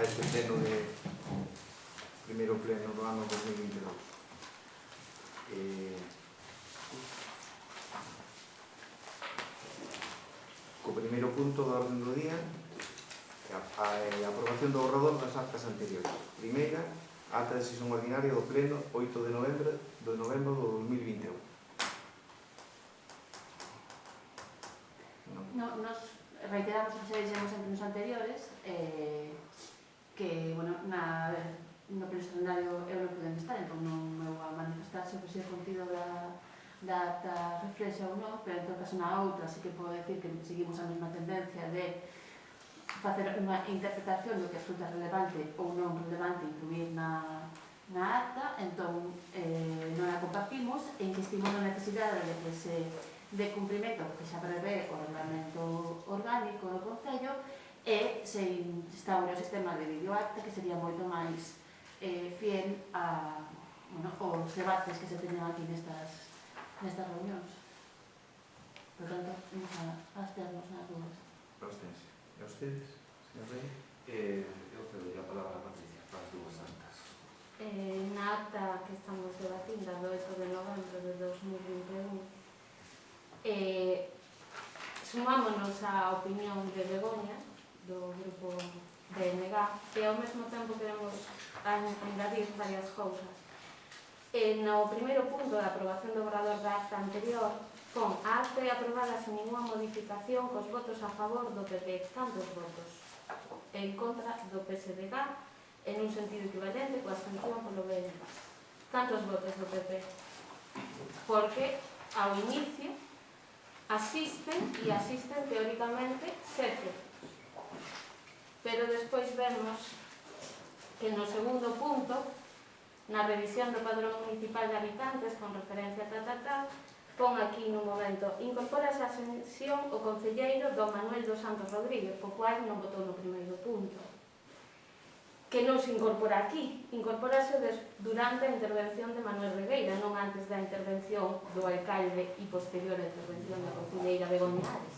a este pleno de primeiro pleno do ano 2022. Co primeiro punto da orden do día, a aprobación do borrador das actas anteriores. Primeira, acta de sesión ordinaria do pleno 8 de novembro do 2021. Nos reiteramos o que xa dixemos en plenos anteriores, que, bueno, no pleno extraordinario eu non pude estar, entón non me vou a manifestar sobre se o contido da acta reflexa ou non, pero en todo caso na outra sí que podo decir que seguimos a mesma tendencia de facer unha interpretación do que resulta relevante ou non relevante incluir na acta, entón non a compartimos e insistimos na necesidade de que se de cumprimento que xa prevé o reglamento orgánico do Concello e se instaura o sistema de videoacta que sería moito máis fiel aos debates que se teñen aquí nestas reunións. Por tanto, vamos a absternos nas dúas. Abstense. E a ustedes, señor Rey? Eu cedo a palabra a Patricia para as dúas actas. Na acta que estamos debatindo do 8 de novembro de 2021 sumámonos á opinión de Begoña do grupo BNG e ao mesmo tempo queremos engadir varias cousas. No primeiro punto da aprobación do borrador da acta anterior, con a acta aprobada sen ninguna modificación cos votos a favor do PP, cantos votos? En contra do PSDG, en un sentido equivalente coa abstención polo BNG. Cantos votos do PP? Porque ao inicio asisten teóricamente 7, pero despois vemos que no segundo punto, na revisión do padrón municipal de habitantes con referencia pon aquí no momento incorpora esa sesión o concelleiro don Manuel dos Santos Rodríguez, o cual non votou no primeiro punto, que non se incorpora aquí, incorporase durante a intervención de Manuel Regueira, non antes da intervención do alcalde e posterior a intervención da concelleira Begoña Ares.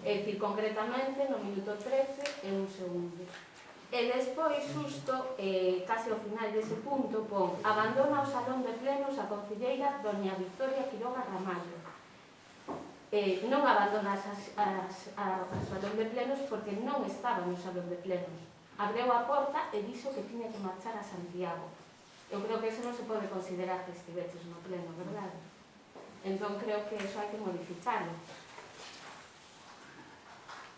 É dicir, concretamente, no minuto 13 e un segundo. E despois, xusto, case ao final dese punto, pon abandona o salón de plenos a concelleira doña Victoria Quiroga Ramallo. Non abandona o salón de plenos porque non estaba no salón de plenos. Abreu a porta e dixo que tiña que marchar a Santiago. Eu creo que eso non se pode considerar que estiveches no pleno, verdade? Entón creo que eso hai que modificarlo.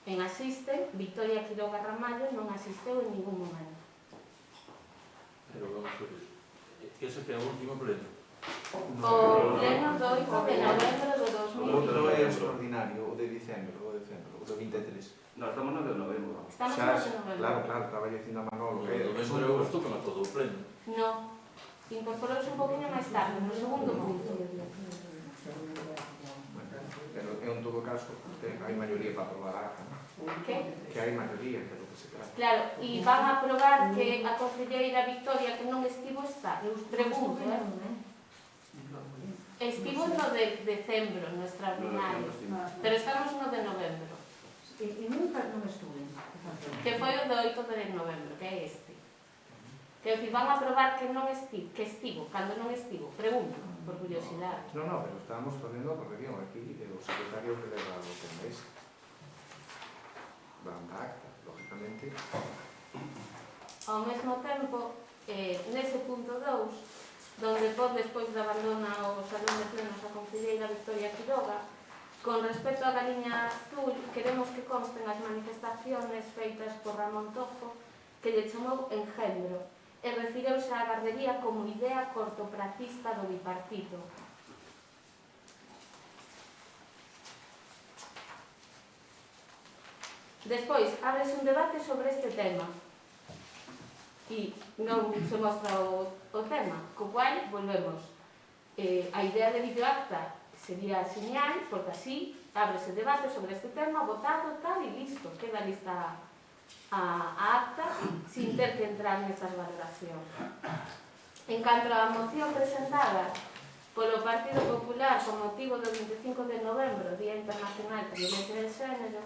En asisten, Victoria Quiroga Ramallo non asisteu en ningún momento. Pero vamos por iso. Ese que é o último pleno? O pleno do 8 de novembro do 2020. O outro é o extraordinario, o de diciembre, o do 23. No, estamos no de novembro. Estamos no de novembro. Claro, estaba dicindo a Manolo. O de novembro eu estou con todo o pleno. No, incorporouse un poquinho máis tarde, no segundo punto. Pero en todo caso, hai maioría para aprobar a acta. Que? Que hai maioría, que é o que se trata. Claro, e van a aprobar que a concelleira Victoria que non estivo está. Eu pregunto, estivo no de decembro, no extraordinario, pero estamos no de novembro. E nunca non estuve. Que foi o de 8 de novembro, que é este. Que van a aprobar que non estivo, cando non estivo. Pregunto, por curiosidade. No, pero estábamos facendo a corrección aquí, o secretario que leva o tema este. Van da acta, lógicamente. Ao mesmo tempo, nese punto 2, donde pon despois de abandona o salón de plenos a concelleira Victoria Quiroga, con respecto á Galiña Azul, queremos que consten as manifestaciones feitas por Ramón Tojo, que lle chamou engendro, e refireuse á gardería como idea cortopracista do bipartito. Despois, ábrese un debate sobre este tema e non se mostra o tema, co cual volvemos. A idea de videoacta sería señal, porque así ábrese debate sobre este tema, votado, tal, e listo, queda lista a acta sin ter que entrar nestas valoracións. En canto á moción presentada polo Partido Popular con motivo do 25 de novembro, Día Internacional de Violencia de Xénero,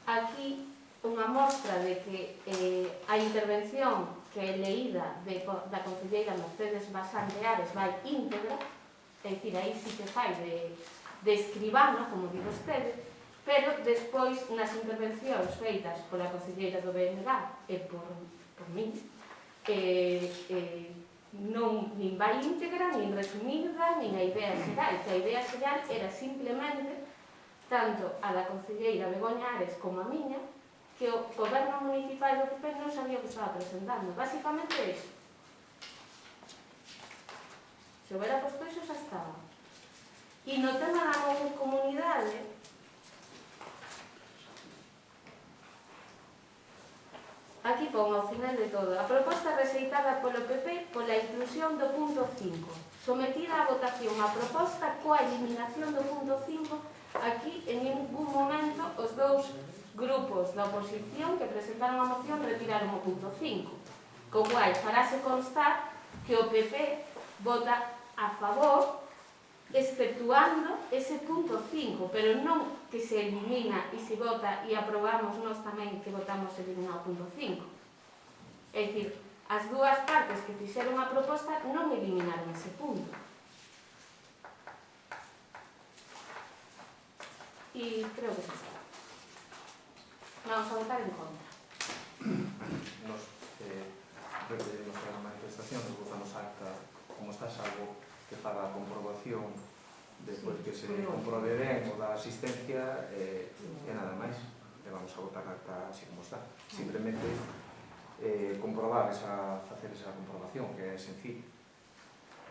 aquí unha mostra de que a intervención que é leída da concelleira Mercedes Basán de Ares vai íntegra, é dicir, aí sí que fai de escribano, como di vostede, pero despois nas intervencións feitas pola concelleira do BNG e por min, non nin vai íntegra, nin resumida, nin a idea xeral, que a idea xeral era simplemente tanto a da concelleira Begoña Ares como a miña, que o goberno municipal do PP non sabía o que estaba presentando. Básicamente iso. Se houbera posto iso xa estaba. E no tema da comunidade, aquí pon ao final de todo. A proposta rexeitada polo PP pola inclusión do punto 5. Sometida a votación a proposta coa eliminación do punto 5. Aquí, en ningún momento, os dous grupos da oposición que presentaron a moción retiraron o punto 5. Co cual, farase constar que o PP vota a favor, exceptuando ese punto 5, pero non que se elimina e se vota e aprobamos nós tamén que votamos eliminar o punto 5. É dicir, as dúas partes que fixeron a proposta non eliminaron ese punto. E creo que xa está. Vamos a votar en contra. Nos repetimos que a manifestación, nos votamos acta como está, salvo que faga a comprobación despois que se comprobe ben o da asistencia e nada máis. E vamos a votar acta así como está. Simplemente comprobar facer esa comprobación, que é sencillo.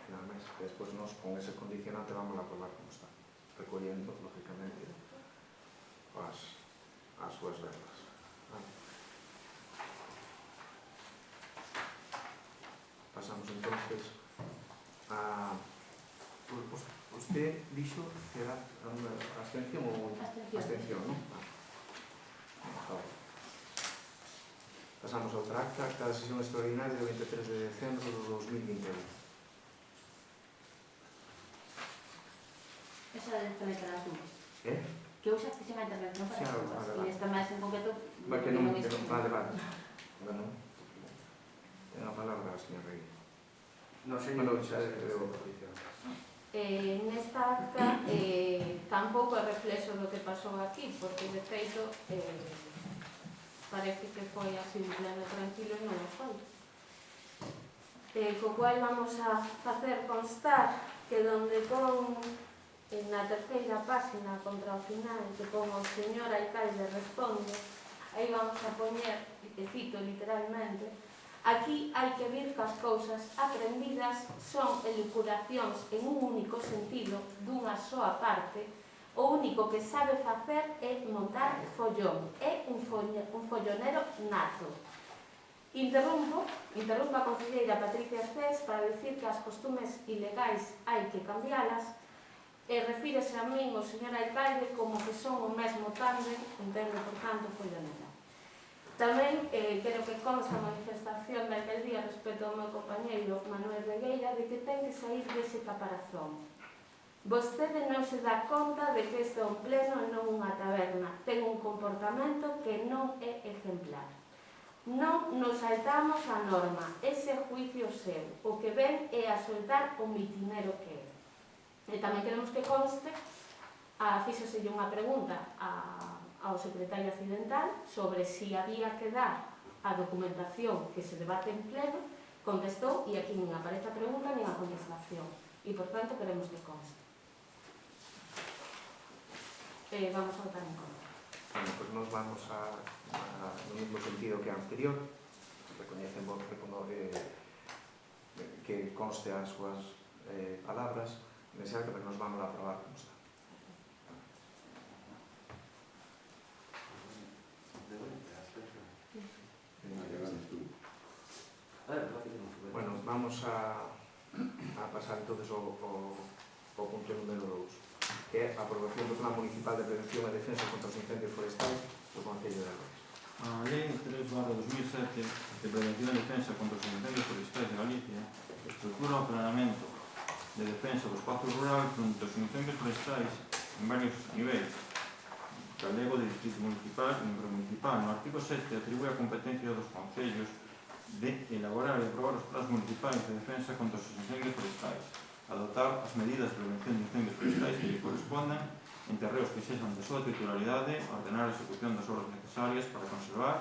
Nada máis. Despois nos con ese condicionante vamos a probar como está, recollendo, lógicamente, as súas reglas. Pasamos entonces a... Usted dixo que era unha abstención ou... Abstención, non? Pasamos a outra acta da sesión extraordinaria do 23 de decembro do 2021. Esa de tamén para as dúas. Que eu xa fixen a intervención para as dúas. E esta máis en concreto... Que non vale. Bueno, ten a palabra a señora Rey. Non sei xa se creo a petición. Nesta acta tampouco é reflexo do que pasou aquí, porque de feito parece que foi así un pleno tranquilo e non o foi. Co cual vamos a facer constar que donde pon na terceira página contra o final que pon o señor alcalde responde, aí vamos a poñer, e cito literalmente, aquí hai que vir que as cousas aprendidas son elucuracións en un único sentido dunha soa parte. O único que sabe facer é montar follón, é un follonero nato. Interrumpo a concelleira Patricia Cés para dicir que as costumes ilegais hai que cambialas e refírese a min o señor alcalde como que son o mesmo tándem, entendo, por tanto, follonera. Tamén quero que consta a manifestación da alcaldía respecto ao meu compañeiro Manuel Regueira de que ten que sair dese caparazón. Vostede non se dá conta de que este é un pleno e non unha taberna. Ten un comportamento que non é exemplar. Non nos saltamos a norma, ese juicio seu. O que ven é a soltar o mitinero que é. E tamén queremos que conste, fíxoselle unha pregunta ao secretario accidental sobre si había que dar a documentación que se debate en pleno, contestou e aquí nin aparece a pregunta nin a contestación. E, por tanto, queremos que conste. Vamos a votar en contra. Bueno, pues nos vamos no mismo sentido que a anterior. Recoñecemos que conste as súas palabras, nese acto, pero nos vamos a aprobar como está. Bueno, vamos a pasar entonces ao punto número 2, que é a aprobación do Plan Municipal de Prevención e Defensa contra os Incendios Forestais do Concello de Arroz. A Lei 3/2007 de Prevención e Defensa contra os Incendios Forestais de Galicia estructura o planeamento de defensa do espazo rural fronte aos incendios forestais en varios niveis, galego de distrito municipal e inframunicipal. No artigo 7 atribúe a competencia dos concellos de elaborar e aprobar os plans municipais de defensa contra os incendios forestais, adoptar as medidas de prevención de incendios forestais que lle correspondan en terreos que sexan de súa titularidade, ordenar a execución das obras necesarias para conservar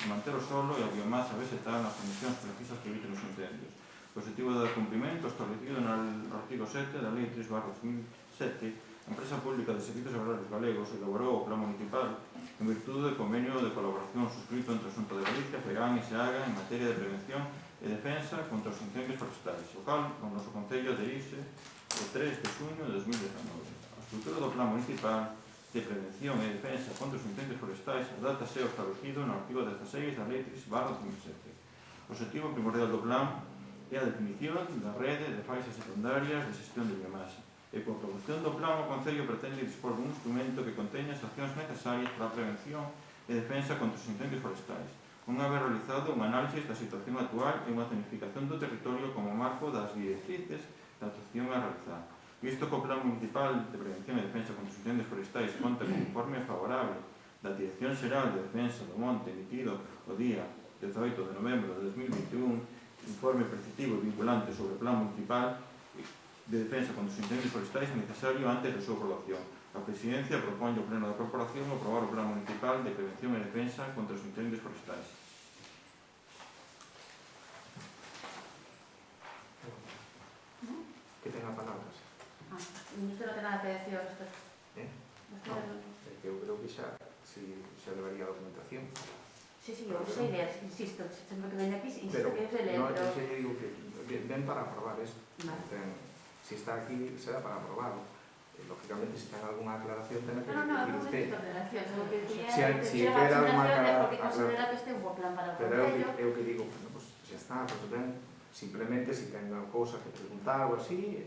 e manter o solo e a biomasa vegetal nas condicións precisas que eviten os incendios. O objetivo de dar cumprimento establecido no artigo 7 da Lei 3/2007, a Empresa Pública de Servicios Agrarios Galegos elaborou o Plan Municipal en virtude do convenio de colaboración suscrito entre a Xunta de Galicia, FEGAN e SEAGA en materia de prevención e defensa contra os incendios forestais, o cal, o noso Concello adherise o 3 de xuño de 2019. A estrutura do Plan Municipal de Prevención e Defensa contra os incendios forestais adaptase ao establecido no artigo 16 da Lei 3/2007. O objetivo primordial do plan é a definición da rede de faixas secundarias de xestión de biomasa. E coa produción do plan, o Concello pretende dispor dun instrumento que conteña as accións necesarias para a prevención e defensa contra os incendios forestais, unha vez realizado unha análisis da situación actual e unha zonificación do territorio como marco das directrices da actuación a realizar. Visto que o Plan Municipal de Prevención e Defensa contra os incendios forestais conta con un informe favorable da Dirección Xeral de Defensa do Monte emitido o día 18 de novembro de 2021, informe preceptivo e vinculante sobre o Plan Municipal de defensa contra os incendios forestais é necesario antes da súa aprobación. A Presidencia propón ao Pleno da Corporación aprobar o Plan Municipal de Prevención e Defensa contra os incendios forestais. Que ten a palabra? Usted non ten nada que decir ao respecto. No, é que eu creo que xa levaría a documentación. Sí, eu sei ler, insisto, sempre que veño aquí, insisto Pero que eu sei ler, no, pero... eu sei, digo que ven para aprobar isto. Vale. Si está aquí, será para aprobarlo. Lógicamente, si ten alguna aclaración, ten que No, decir non usted. necesito aclaración, só que Si quería queda alguna porque considera que este é un bo plan para o Pero Concello. eu que digo, bueno, pues xa está, pues ben, simplemente si ten unha cousa que preguntar ou así,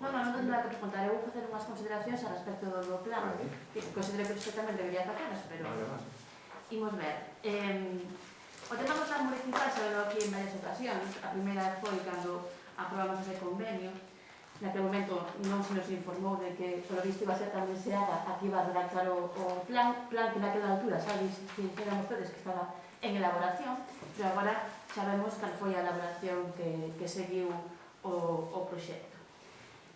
Non ten nada que preguntar, eu vou facer unhas consideracións a respecto do plan, Vale. que considero que usted tamén debería facelas, pero Vale. imos ver. O tema do plan municipal se hablou aquí en varias ocasións. A primeira foi cando aprobamos ese convenio. Naquele momento non se nos informou de que polo visto iba a ser tamén SEAGA a que iba a redactar o plan que naquela altura xa dixeran ustedes que estaba en elaboración, pero agora xa vemos cal foi a elaboración que seguiu o proxecto.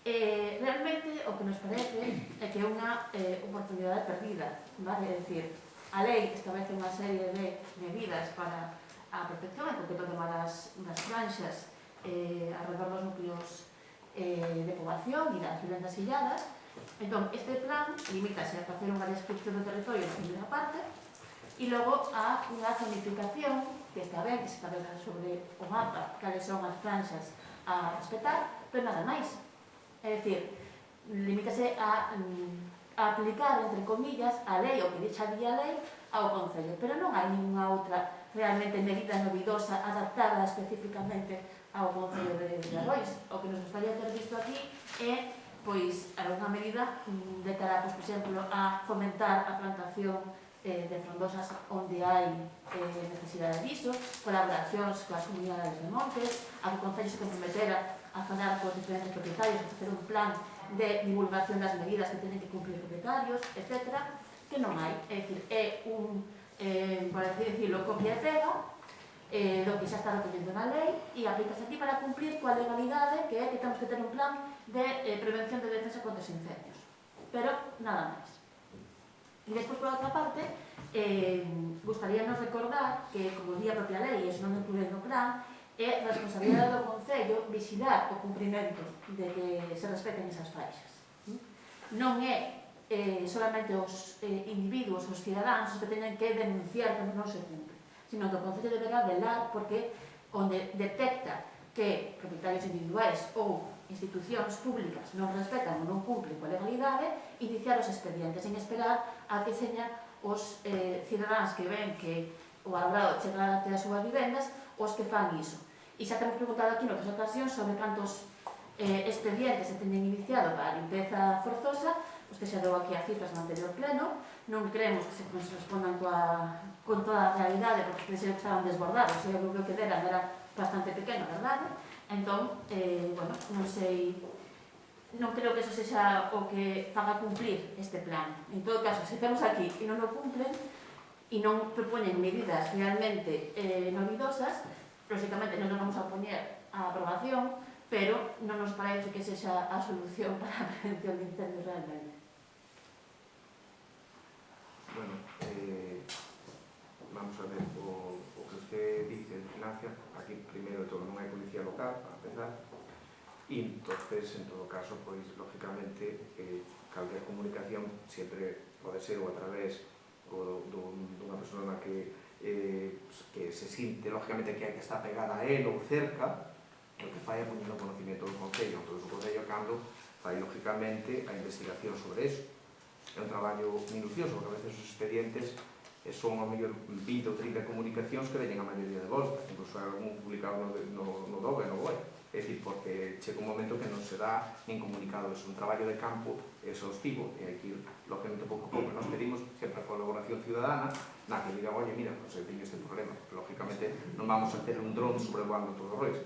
Realmente o que nos parece é que é unha oportunidade perdida, vale? É dicir, a lei establece unha serie de medidas para a protección, en concreto o tema das franxas alrededor dos núcleos de poboación e das vivendas illadas. Entón, este plan limítase a facer unha descripción do territorio na primeira parte e logo a unha zonificación que está ben, que se establece sobre o mapa cales son as franxas a respetar, pero nada máis. É dicir, limítase a aplicar, entre comillas, a lei, o que dixa a lei, ao Concello. Pero non hai ninguna outra realmente medida novidosa adaptada especificamente ao Concello de Arrois. O que nos gustaría ter visto aquí é, pois, algunha medida de cara, pois, por exemplo, a fomentar a plantación de frondosas onde hai necesidade disso, colaboracións coas comunidades de montes, a que o Concello se comprometera a falar cos diferentes propietarios, a facer un plan de divulgación das medidas que teñen que cumplir os propietarios, etc., que non hai. É dicir, é un, por así decirlo, copia e pega do que xa está recollendo na lei e aplícase aquí para cumplir coa legalidade, que é que temos que ter un plan de prevención de defensa contra os incendios. Pero nada máis. E despois, por outra parte, gustaríanos recordar que, como di a propia lei, e iso non incluye no plan, é responsabilidade do Concello vixilar o cumprimento de que se respeten esas faixas. Non é solamente os individuos, os cidadáns, os que teñen que denunciar cando non se cumpre, sino que o Concello deberá velar porque onde detecta que propietarios individuais ou institucións públicas non respetan ou non cumplen coa legalidade, iniciar os expedientes, sen esperar a que señan os cidadáns que ven que o alumbrado chega até as súas vivendas os que fan iso. E xa temos preguntado aquí noutras ocasións sobre cantos expedientes se teñen iniciado para a limpeza forzosa. Usted xa deu aquí as cifras no anterior pleno. Non creemos que se respondan con toda a realidade, porque ustedes estaban desbordados, o grupo que deran era bastante pequeno, verdade? Entón, bueno, non sei non creo que eso sexa o que faga cumplir este plan. En todo caso, se estamos aquí e non o cumplen e non propoñen medidas realmente novidosas, lógicamente non nos vamos a opoñer á aprobación, pero non nos parece que sexa a solución para a prevención de incendios realmente. Bueno, vamos a ver, o que usted dice de vigilancia, aquí primeiro de todo non hai policía local, para empezar, e entonces, en todo caso, pois, lógicamente, calquer comunicación sempre pode ser ou a través dunha persona que se sinte, lógicamente, que está pegada a él ou cerca, e o que fai é poñer o conocimiento do Concello. Entón, o Concello, cando fai, lógicamente, a investigación sobre eso. É un traballo minucioso, porque a veces os expedientes son ao mellor 20 ou 30 comunicacións que veñen a maioría de volta, incluso hai algún publicado no DOB e no BOE. É dicir, porque chega un momento que non se dá nin comunicado, é un traballo de campo exhaustivo, e hai que ir, lógicamente, pouco a pouco. Nos pedimos sempre a colaboración ciudadana, na que diga, oye, mira, pues teño este problema. Lógicamente, non vamos a ter un dron sobrevoando todo o Rois.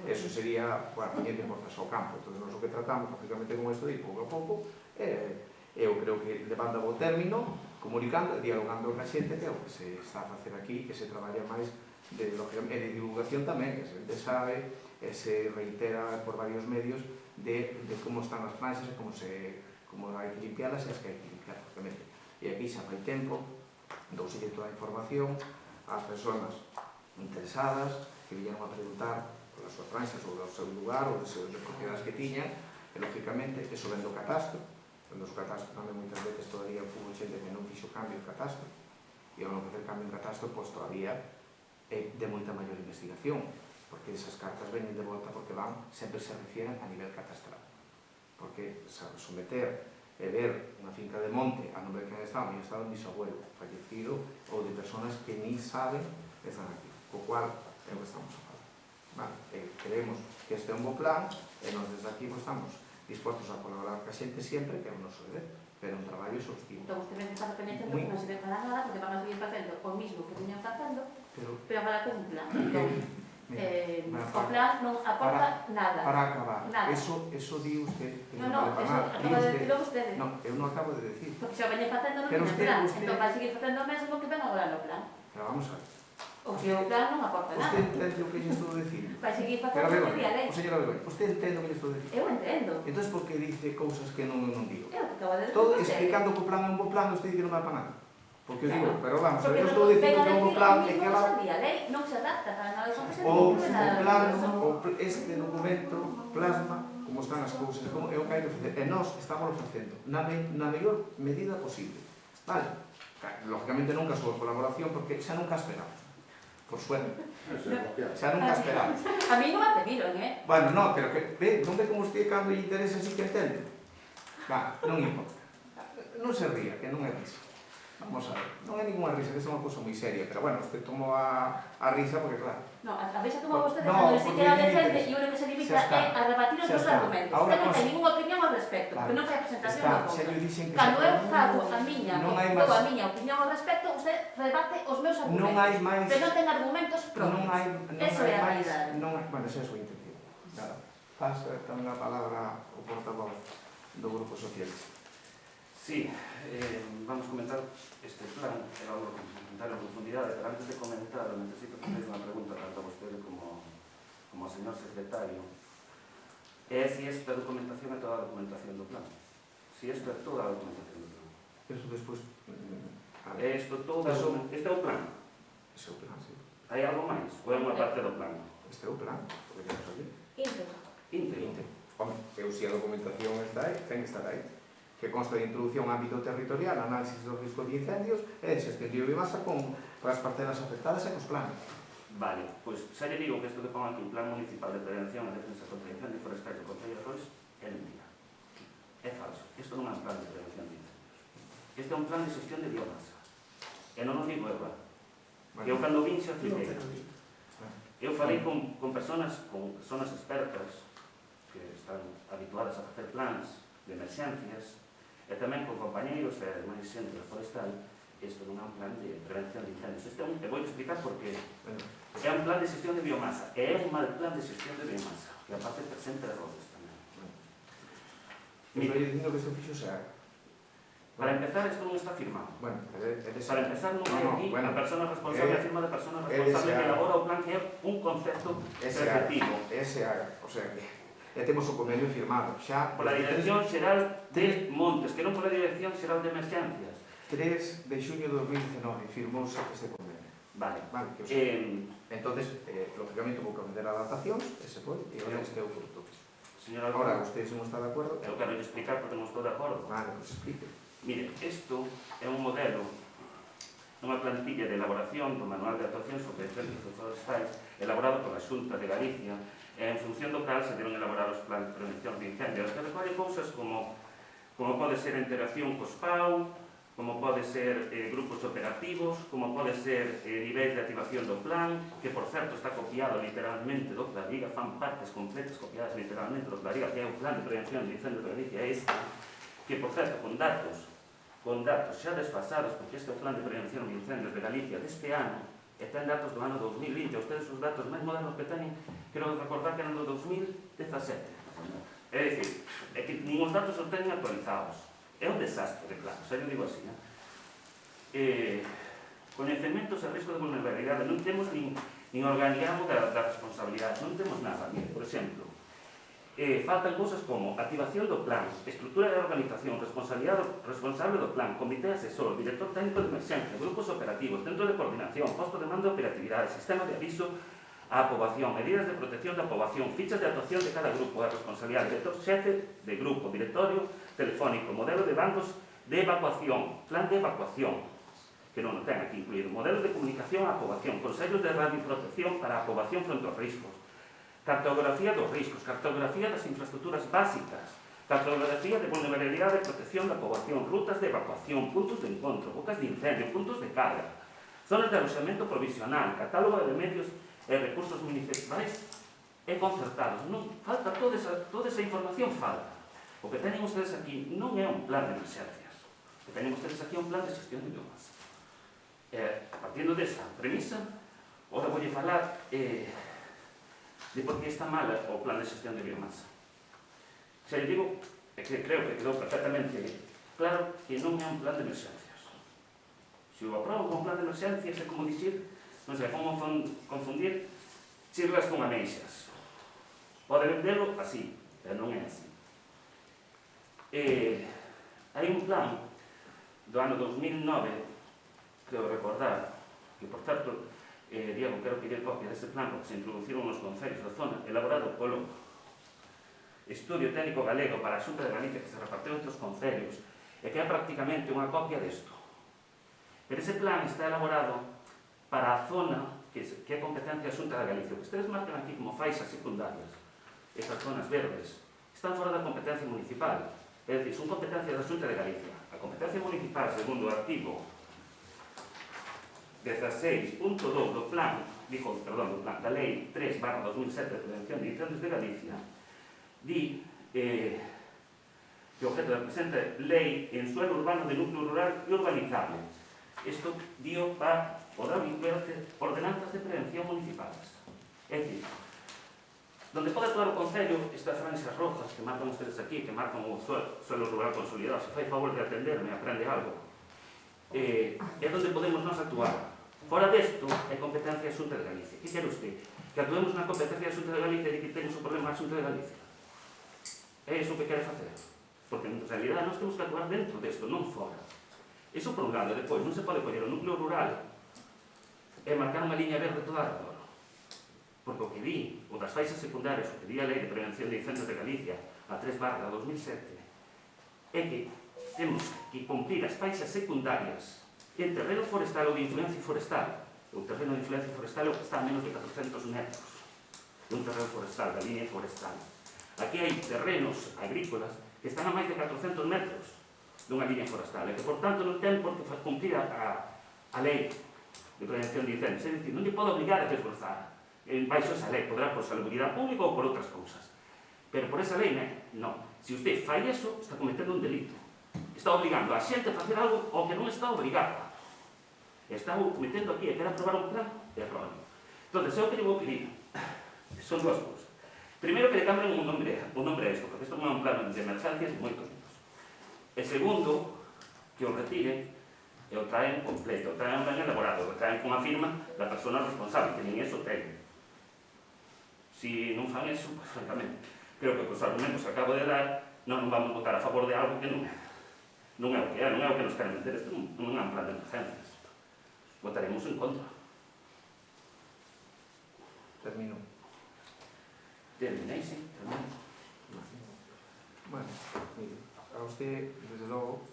Eso sería, bueno, poñente portas ao campo. Entón, nos o que tratamos, lógicamente, con isto de ir pouco a pouco, eu creo que levando a bo término, comunicando, dialogando con a xente, que é o que se está a facer aquí, que se traballa máis de divulgación tamén, que se sabe e se reitera por varios medios de como están as franxas e como hai que limpiarlas e as que hai que limpiar, lógicamente. E aquí xa fai tempo, douselle toda a información ás persoas interesadas que viñeron a preguntar polas súas franxas ou do seu lugar ou das propiedades que tiñan, e lógicamente eso vendo o catastro. Nos catastros tamén moitas veces todavía hubo xente que non fixo cambio de catastro, e ao non facer cambio de catastro, pois todavía é de moita maior investigación, porque esas cartas veñen de volta porque sempre se refieren a nivel catastral, porque someter e ver unha finca de monte a non ver quen está, un estado de bisabuelo fallecido ou de personas que nin saben que están aquí, co cual é o que estamos a falar. Creemos que este é un bo plan e nós desde aquí estamos dispostos a colaborar ca xente sempre, que é o noso deber, pero un traballo exhaustivo. Entón, usted está dependiente de que non se ve para nada, porque van a seguir facendo o mismo que veñan facendo, pero para que un plan. O plan non aporta nada. Para acabar, eso di usted, que non vale para nada. Acaba de decirlo usted. Non, eu non acabo de decir. Porque xa veñen facendo no primer plan, entón vai seguir facendo o mesmo que ven agora no plan. Pero vamos a ver. O que o plan non aporta nada. Usted entende o que lle estou dicindo? Vai seguir facendo o que di a lei. Señora Begoña, usted entende o que lle estou dicindo? Eu entendo. Entón, por que dice cousas que non digo? É o que acaba de decir Todo usted. explicando que o plan é un bo plan, usted di que non vai para nada. Porque eu digo, pero vamos, porque eu estou dicindo que é un bo plan e que va... a lei non se adapta para nada de competente. O plano, este documento plasma como están as cousas, como é o que hai que facer. E nós estamos facendo na mellor medida posible. Vale? Lógicamente nunca sobre colaboración, porque xa nunca esperamos. Por suerte. Xa nunca esperamos. A mí non me pediron, Bueno, non, pero que, non ve como usted cando lle interesa así que entende? Non importa. Non se ría, que non é risa. Vamos a ver, non é ninguna risa, que é unha cousa moi seria, pero bueno, usted tomou a risa porque claro. No, a vez tomou vostede cando le siquiera defende e o que se limita é a rebatir os seus argumentos. Usted non ten ninguna opinión ao respecto, porque non fai a presentación do conto. Cando eu fago a miña opinión ao respecto, usted rebate os meus argumentos, pero non ten argumentos propios. Eso é a realidade. Bueno, esa é a súa intención. Nada, pasa tamén a palabra o portavoz do Grupo Socialista. Sí, vamos a comentar este plan, e vamos a comentar en profundidade, pero antes de comentar, necesito facer unha pregunta tanto a vostede como ao señor secretario. É se esta documentación é toda a documentación do plan. Se isto é toda a documentación do plan. Eso despois... É isto todo... Este é o plan? Este é o plan, sí. Hai algo máis? Ou é unha parte do plan? Este é o plan, porque temos aquí. Íntegro. Home, eu se a documentación está aí, ten que estar aí. Que consta de introducción ao ámbito territorial, análisis do risco de incendios e de xestión de biomasa con as parcelas afectadas e cos planes. Vale, pois xa lle digo que isto que pon aquí, Plan Municipal de Prevención e Defensa contra Incendios Forestais do Concello de Rois, é mentira. É falso. Isto non é un plan de prevención de incendios. Este é un plan de xestión de biomasa. E non o digo eu, eu cando vin xa fiquei. Eu falei con persoas expertas que están habituadas a facer plans de emerxencias, e tamén con compañeiros e máis xente da forestal. Isto non é un plan de prevención de incendios. E vou explicar por qué. É un plan de xestión de biomasa, e é un mal plan de xestión de biomasa, que aparte presenta errores tamén. Estou dicindo que isto fixo se haga. Para empezar, isto non está firmado. Bueno, Para empezar, non é aquí bueno, a persona responsable, a firma da persona responsable que elabora o plan, que é un concepto preceptivo. ese haga, o sea que ya temos o convenio firmado, xa Pola Dirección Xeral de Montes, que non pola Dirección Xeral de Emergencias. 3 de xuño de 2019 firmouse este convenio. Vale. Vale, que o sea, entonces, lógicamente, hubo que vender adaptacións, ese foi, e agora este é o fruto. Señora Ahora, Alcalde, ustedes non está de acuerdo? eu quero explicar porque non estou de acordo. Vale, pues explique. Mire, isto é un modelo, unha plantilla de elaboración do Manual de Actuación sobre Incendios Forestais elaborado pola Xunta de Galicia, en función do cal se deron elaborar os planes de prevención de incendios, que recolle cousas como pode ser a interacción cos PAU, como pode ser grupos operativos, como pode ser niveis de activación do plan, que por certo está copiado literalmente do Clariga, fan partes completas copiadas literalmente do Clariga, que é o plan de prevención de incendios de Galicia, este, que por certo con datos xa desfasados, porque este é o plan de prevención de incendios de Galicia deste ano, e ten datos do ano 2020, ustedes os datos máis modernos que teñen, quero recordar que eran do 2017. É dicir, é que nin os datos os teñen actualizados. É un desastre, claro, xa eu digo así. Coñecementos e risco de vulnerabilidade, non temos nin organigramo da responsabilidade, non temos nada. Mire, por exemplo, faltan cousas como activación do plan, estrutura de organización, responsable do plan, comité asesor, director técnico de emerxencia, grupos operativos, centro de coordinación, posto de mando de operatividade, sistema de aviso á poboación, medidas de protección da poboación, fichas de actuación de cada grupo, a responsabilidade, director xefe de grupo, directorio telefónico, modelo de bancos de evacuación, plan de evacuación, que non o ten aquí incluído, modelos de comunicación á poboación, consellos de radioprotección para a poboación fronte aos riscos, cartografía dos riscos, cartografía das infraestructuras básicas, cartografía de vulnerabilidade e protección da poboación, rutas de evacuación, puntos de encontro, bocas de incendio, puntos de carga, zonas de aloxamento provisional, catálogo de medios e recursos municipais e concertados. Non, falta toda esa información, falta. O que teñen ustedes aquí non é un plan de emerxencias, o que teñen ustedes aquí é un plan de xestión de biomasa. Partindo desa premisa, ora voulle falar de por que está mal o plan de xestión de biomasa. Xa lle digo, que creo que quedou perfectamente claro que non é un plan de emerxencias. Se o aproban con un plan de emerxencias é como dicir, non sei, como confundir chirlas con ameixas. Pode vendelo así, pero non é así. Hai un plan do ano 2009, creo recordar, que por certo, Diego, quero pedir copia deste plan porque se introduciron nos concellos da zona, elaborado polo Estudio Técnico Galego para a Xunta de Galicia, que se repartiu entre os concellos, e que é prácticamente unha copia desto. Pero ese plan está elaborado para a zona que é competencia da Xunta de Galicia. O que ustedes marcan aquí como faixas secundarias, estas zonas verdes, están fora da competencia municipal, é dicir, son competencias da Xunta de Galicia. A competencia municipal, segundo o artigo 16.2 do plan, da Lei 3/2007 de Prevención de Incendios de Galicia, di que o objeto da presente lei en suelo urbano de núcleo rural e urbanizable. Isto dio para poder incluirse ordenanzas de prevención municipales. É dicir, donde pode actuar o Concello, estas franxas rojas que marcan ustedes aquí, que marcan o suelo rural consolidado, se fai favor de atenderme, aprende algo, é donde podemos nós actuar. Fora desto, é competencia da Xunta de Galicia. Que quer usted? Que actuemos na competencia da Xunta de Galicia e que temos un problema na Xunta de Galicia. É iso que quere facer. Porque, en realidad, nós temos que actuar dentro desto, non fora. Iso por un lado. Depois, non se pode coller o núcleo rural e marcar unha liña verde toda alrededor. Porque o que di, o das faixas secundarias, o que di a Lei de Prevención de Incendios de Galicia, a 3/2007, é que temos que cumprir as faixas secundarias en terreno forestal ou de influencia forestal. O terreno de influencia forestal é o que está a menos de 400 metros de un terreno forestal, da línea forestal. Aquí hai terrenos agrícolas que están a máis de 400 metros dunha línea forestal e que, por tanto, non ten por que cumplir a lei de prevención de incendios. É dicir, non lle pode obligar a desbrozar baixo esa lei, podrá por salubridade pública ou por outras cousas. Pero por esa lei, non. Se usted fai eso, está cometendo un delito. Está obligando a xente a facer algo ao que non está obrigado. Está metendo aquí e quer aprobar un plan e aprobar. Entón, é o que lle vou pedir. Son dúas cousas. Primeiro que le cambren un nombre a isto, porque isto non é un plan de emergencias de moitos anos. E segundo, que o retiren e o traen completo, o traen ben elaborado, o traen con a firma da persona responsable, que nin eso ten. Si non fan eso, pues, francamente, creo que os argumentos que acabo de dar non vamos votar a favor de algo que non é. Non é o que é, non é o que nos queren meter. Isto non é un plan de emergencias. Votaremos en contra. Termino. Terminei, sí, terminei. Bueno, mire, a usted, desde logo,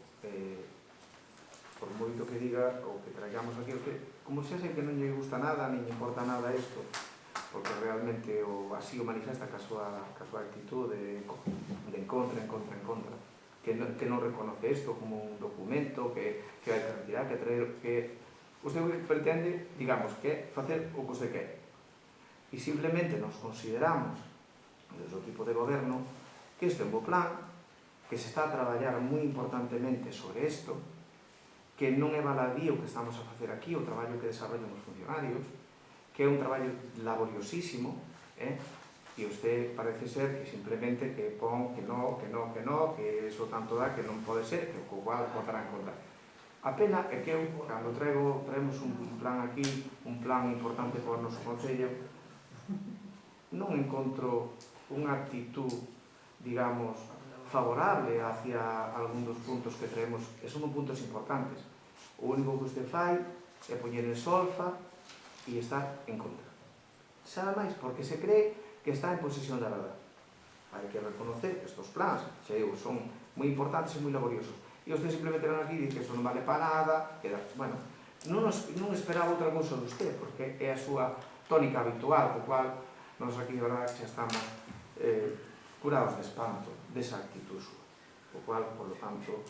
por moito que diga o que traigamos aquí, como xa sei que non lle gusta nada, nin lle importa nada isto, porque realmente así o manifesta ca súa actitud de en contra, que non reconoce isto como un documento que hai que retirar, que traer, que usted pretende, digamos, que facer o que usted quere. E simplemente nos consideramos, desde o tipo de goberno, que isto é un bo plan, que se está a traballar moi importantemente sobre isto, que non é baladí o que estamos a facer aquí, o traballo que desarrollan os funcionarios, que é un traballo laboriosísimo, e usted parece ser que simplemente que pon que no, que eso tanto dá que non pode ser, que o cual votará en contra. A pena é que eu, cando traemos un plan aquí, un plan importante para o noso Concello, non encontro unha actitud, digamos, favorable hacia algún dos puntos que traemos, e son puntos importantes. O único que usted fai é poñer en solfa e estar en contra. Xa máis, porque se cree que está en posesión da verdade. Hai que reconocer que estes plans, xa digo, son moi importantes e moi laboriosos. E usted simplemente ven aquí e dice que eso non vale para nada, que, bueno, non esperaba outra cousa de usted, porque é a súa tónica habitual, co cual nós aquí, de verdade, xa estamos curados de espanto desa actitud súa, o cual, por lo tanto,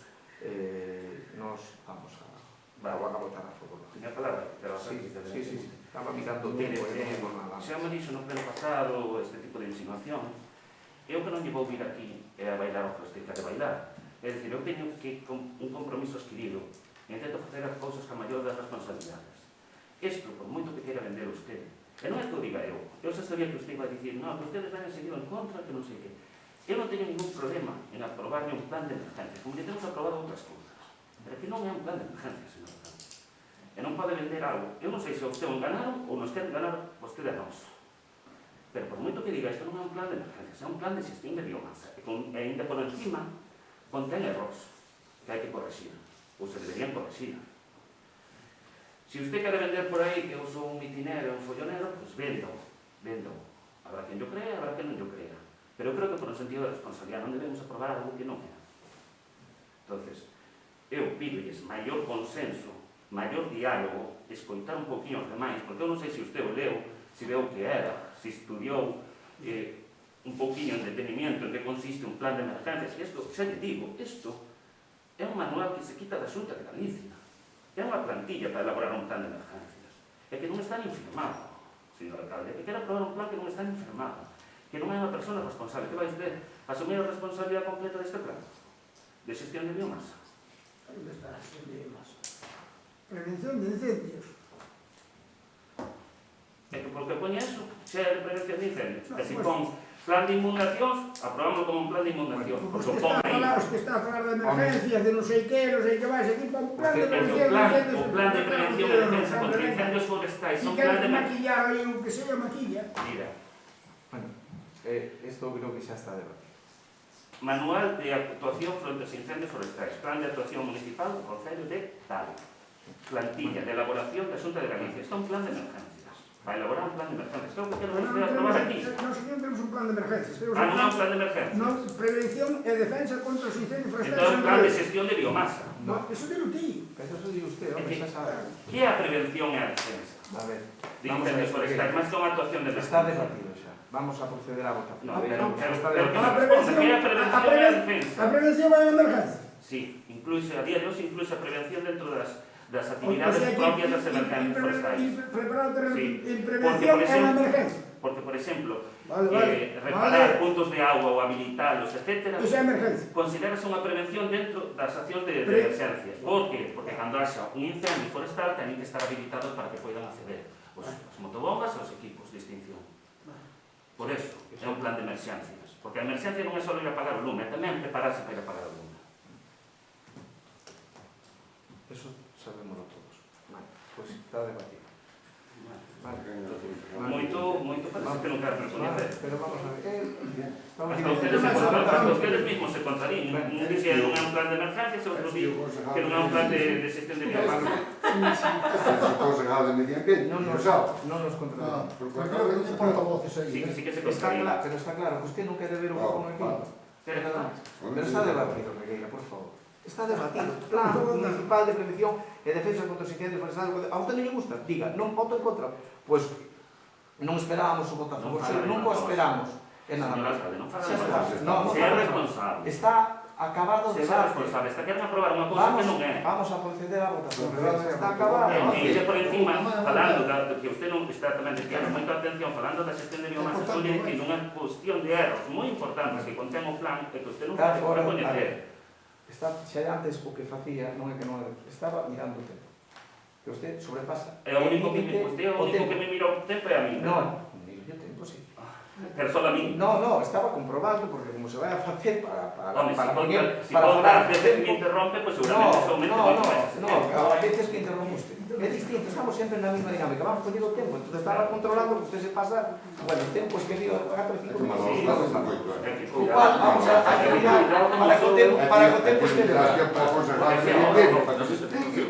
nós vamos a votar a favor. Tiña a palabra, pero sí, estaba mirando o tempo e non digo nada. Xa me dixo no pleno pasado este tipo de insinuación. Eu que non lle vou vir aquí a bailar o que usted quere bailar. É dicir, eu teño que un compromiso adquirido e intento facer as cousas ca maior das responsabilidades. Isto, por moito que queira vender usted, e non é que o diga eu xa sabía que usted iba a dicir, non, que ustedes van a seguir en contra, que non sei que. Eu non teño ningún problema en aprobarle un plan de emergencia, como que temos aprobado outras cousas. Pero que non é un plan de emergencia, señor Ramos. E non pode vender algo. Eu non sei se a usted o enganaron ou nos queren enganar vostede a nós. Pero por moito que diga, isto non é un plan de emergencia, é un plan de xestión de biomasa. E ainda por encima contén erros que hai que corregir, ou se deberían corregir. Se usted quere vender por aí que eu sou un mitinero, un follonero, pues vendo. Habrá quen yo crea, habrá quen non yo crea. Pero eu creo que por un sentido de responsabilidade non debemos aprobar algo que non é. Entonces, eu pídolles maior consenso, maior diálogo, escoitar un poquinho os demais, porque eu non sei se usted o leu, se veu que era, se estudiou un poquinho en detenimiento en que consiste un plan de emergencias. E isto, xa lle digo, isto é un manual que se quita da Xunta de Galicia. É unha plantilla para elaborar un plan de emergencias. E que non está nin firmado, señor alcalde, que quere aprobar un plan que non está nin firmado, que non é unha persona responsable. Que vai usted asumir a responsabilidade completa deste plan de xestión de biomasa? ¿Dónde está la gestión de biomasa? Prevención de incendios. É que porque pone eso, xa é de prevención de incendios. E se pon plan de inundacións, aprobamos como un plan de inundacións. Porque o pon aí. Os que está a falar de emergencias, de non sei que vai, aquí pon un plan de prevención de incendios. O plan de prevención e defensa contra incendios forestais son plan de... E quero maquillar aí o que se maquilla. Mira. Bueno, isto creo que xa está debatido. Manual de actuación fronte aos incendios forestais. Plan de actuación municipal do Concello de Tal. Plantilla de elaboración da Xunta de Galicia. Isto é un plan de emergencias. Para elaborar un plan de emergencias. Creo que quero aprobar aquí. Nós non temos un plan de emergencias. Non é un plan de emergencias. Non, prevención e defensa contra os incendios forestais. Entón é un plan de xestión de biomasa. No, eso dilo ti. Pero eso di usted, hombre, xa sabe. Que é a prevención e a defensa? A ver, De incendios forestais, máis que unha actuación de está emergencia. debatido xa. Vamos a proceder á votación. No, pero que está me debatido. responda, que é a prevención e a defensa? A prevención é a emergencia. Sí, incluye, a día de hoxe incluye a prevención dentro das actividades propias das emergencias forestais. Preparado Sí, en prevención e en emergencia. Porque, por exemplo, Vale. reparar puntos de agua ou habilitarlos, etc., Eso é emergencia. considerase unha prevención dentro das accións de emergencia. Por qué? Porque cando haxa un incendio forestal tenen que estar habilitados para que poidan acceder os motobombas e os equipos de extinción. Por eso, é un plan de emerxencias. Porque a emerxencia non é só ir a pagar o lume, é tamén prepararse para ir a pagar o lume. Eso sabémoslo todos. Vale, pois está debatido. Vale. Moito parece que non quero recoñecer. Pero vamos a ver. Hasta ustedes mismos se contrarían. Un dice que non é un plan de emergencias, outro dice que non é un plan de xestión de biomasa. Se concejal de medio ambiente, Non non nos sabe. Porque creo que non portavoces aí. Sí que se Está contrarían. claro, pero está claro que usted non quere ver o que pon aquí. Pero está debatido, Regueira, por favor. Está debatido. Plan municipal de prevención e defensa contra os incendios forestais. A usted non lle gusta? Diga, non voto en contra. Pois non esperábamos o voto a favor. Nunca o esperamos. É nada máis. Se é responsable. Está acabado o Se é debate. responsable. Está querendo aprobar unha cousa que non é. Vamos a proceder á votación. Está acabado. E por encima, falando que usted non está tamén diciendo moita atención, falando da xestión de biomasa, estou lle dicindo unha cuestión de erros moi importantes que contén o plan e que usted non pode recoñecer. Xa antes o que facía, non é que non era, estaba mirando o tempo. Que usted sobrepasa. É o único que me mira o tempo é a mí. Non, miro o tempo, sí. Pero só a mí. No, estaba comprobando, porque como se vai a facer para poñer... Si contas veces que me interrompe, pues seguramente somente moito máis. No, a veces que interrompe usted. É distinto, estamos sempre na mesma dinámica, vamos poñer o tempo, entonces estaba controlando que usted se pasa, bueno, o tempo es que dio 4 o 5 minutos. Vamos a terminar para que o tempo esté de Las que para concejal de medio ambiente, para que se explique.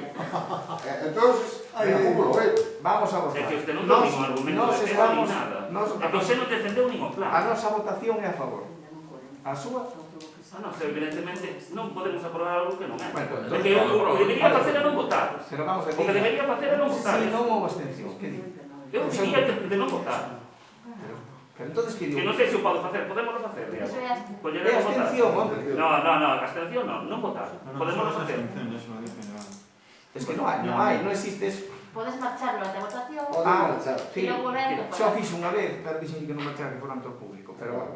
Entonces, vamos a votar. É que usted non ten ningún argumento de defensa ni nada. É que usted non defendeu ningún plan. A nosa votación é a favor. A súa? Evidentemente non podemos aprobar algo que non é. Bueno, O que debería facer é non votar. Pero vamos a O que debería facer é non votar. Si non houve abstención, que di? Eu diría de non votar. Pero entonces que Que digo? non sei se o podo facer, podemos facer, Eso digamos. é así. É Colleremos votar. abstención, hombre. No, abstención non votar. Podemos facer. Es que non hai, non existe eso. Podes marcharlo ante a votación Sí, e logo volvendo xa o fixo unha vez, pero dixen que non marchara que fora ante o público, pero bueno,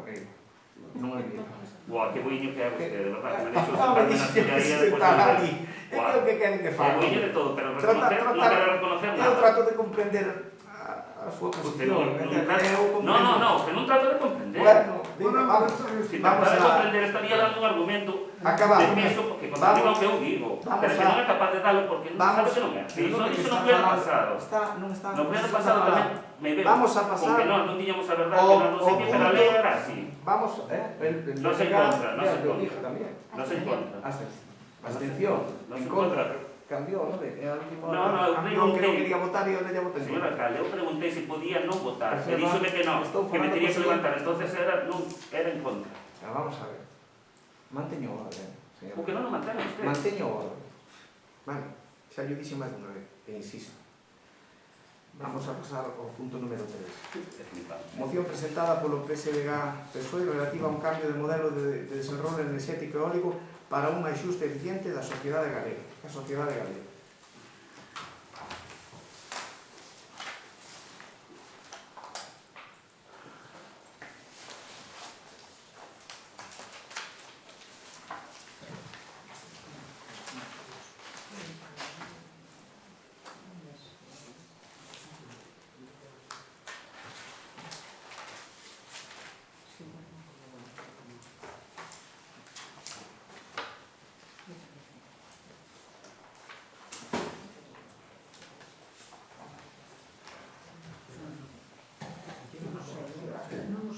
non é bien. Boa, que boiño que é usted, de verdad, que me deixou Ah, me sentarme na dixen silla que aí e se despois... está ali. É que o que queren que Que faga. boiño de todo, pero reconocer, non quero reconocer Eu nada. trato de comprender a súa Usted posición. non, que non trato de comprender. Bueno, vamos Si tratar de comprender estaría dando un argumento de peso porque contradiga o que eu digo. Pero que non é capaz de darlo porque non sabe que non é. Se iso no pleno pasado. No pleno pasado tamén me veo. Vamos a pasar. Con que non tiñamos a verdade que non sei que, pero a lei era así. Vamos, No se encontra, no se encontra. No se encontra. Abstención. No se En contra. encontra. Cambió, non ve? É a última No, hora. eu Que non quería votar e eu ya voté. Señor alcalde, eu preguntei se podía non votar. Pero E díxome que non, estou que me falando teria que con levantar. Entonces era en contra. Pero vamos a ver. Manteño o orden, señor. Porque non o mantén usted. Manteño o orden. Vale, xa yo dixen máis dunha vez, e insisto. Vamos a pasar ao punto número 3. Moción presentada polo PSDG-PSOE relativa a un cambio de modelo de desenrolo enerxético eólico para un axuste eficiente da sociedade galega. A sociedade galega.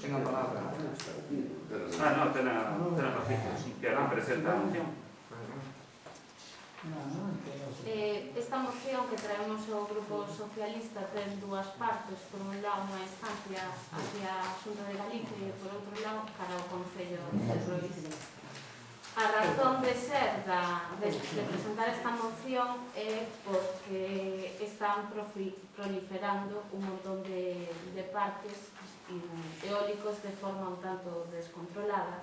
Ten a palabra. No, ten a Patricia, que é a que presenta a moción. Esta moción que traemos ao Grupo Socialista ten dúas partes. Por un lado, unha estancia hacia a Xunta de Galicia e, por outro lado, cara ao Concello de Rois. A razón de ser de presentar esta moción é porque están proliferando un montón de parques eólicos de forma un tanto descontrolada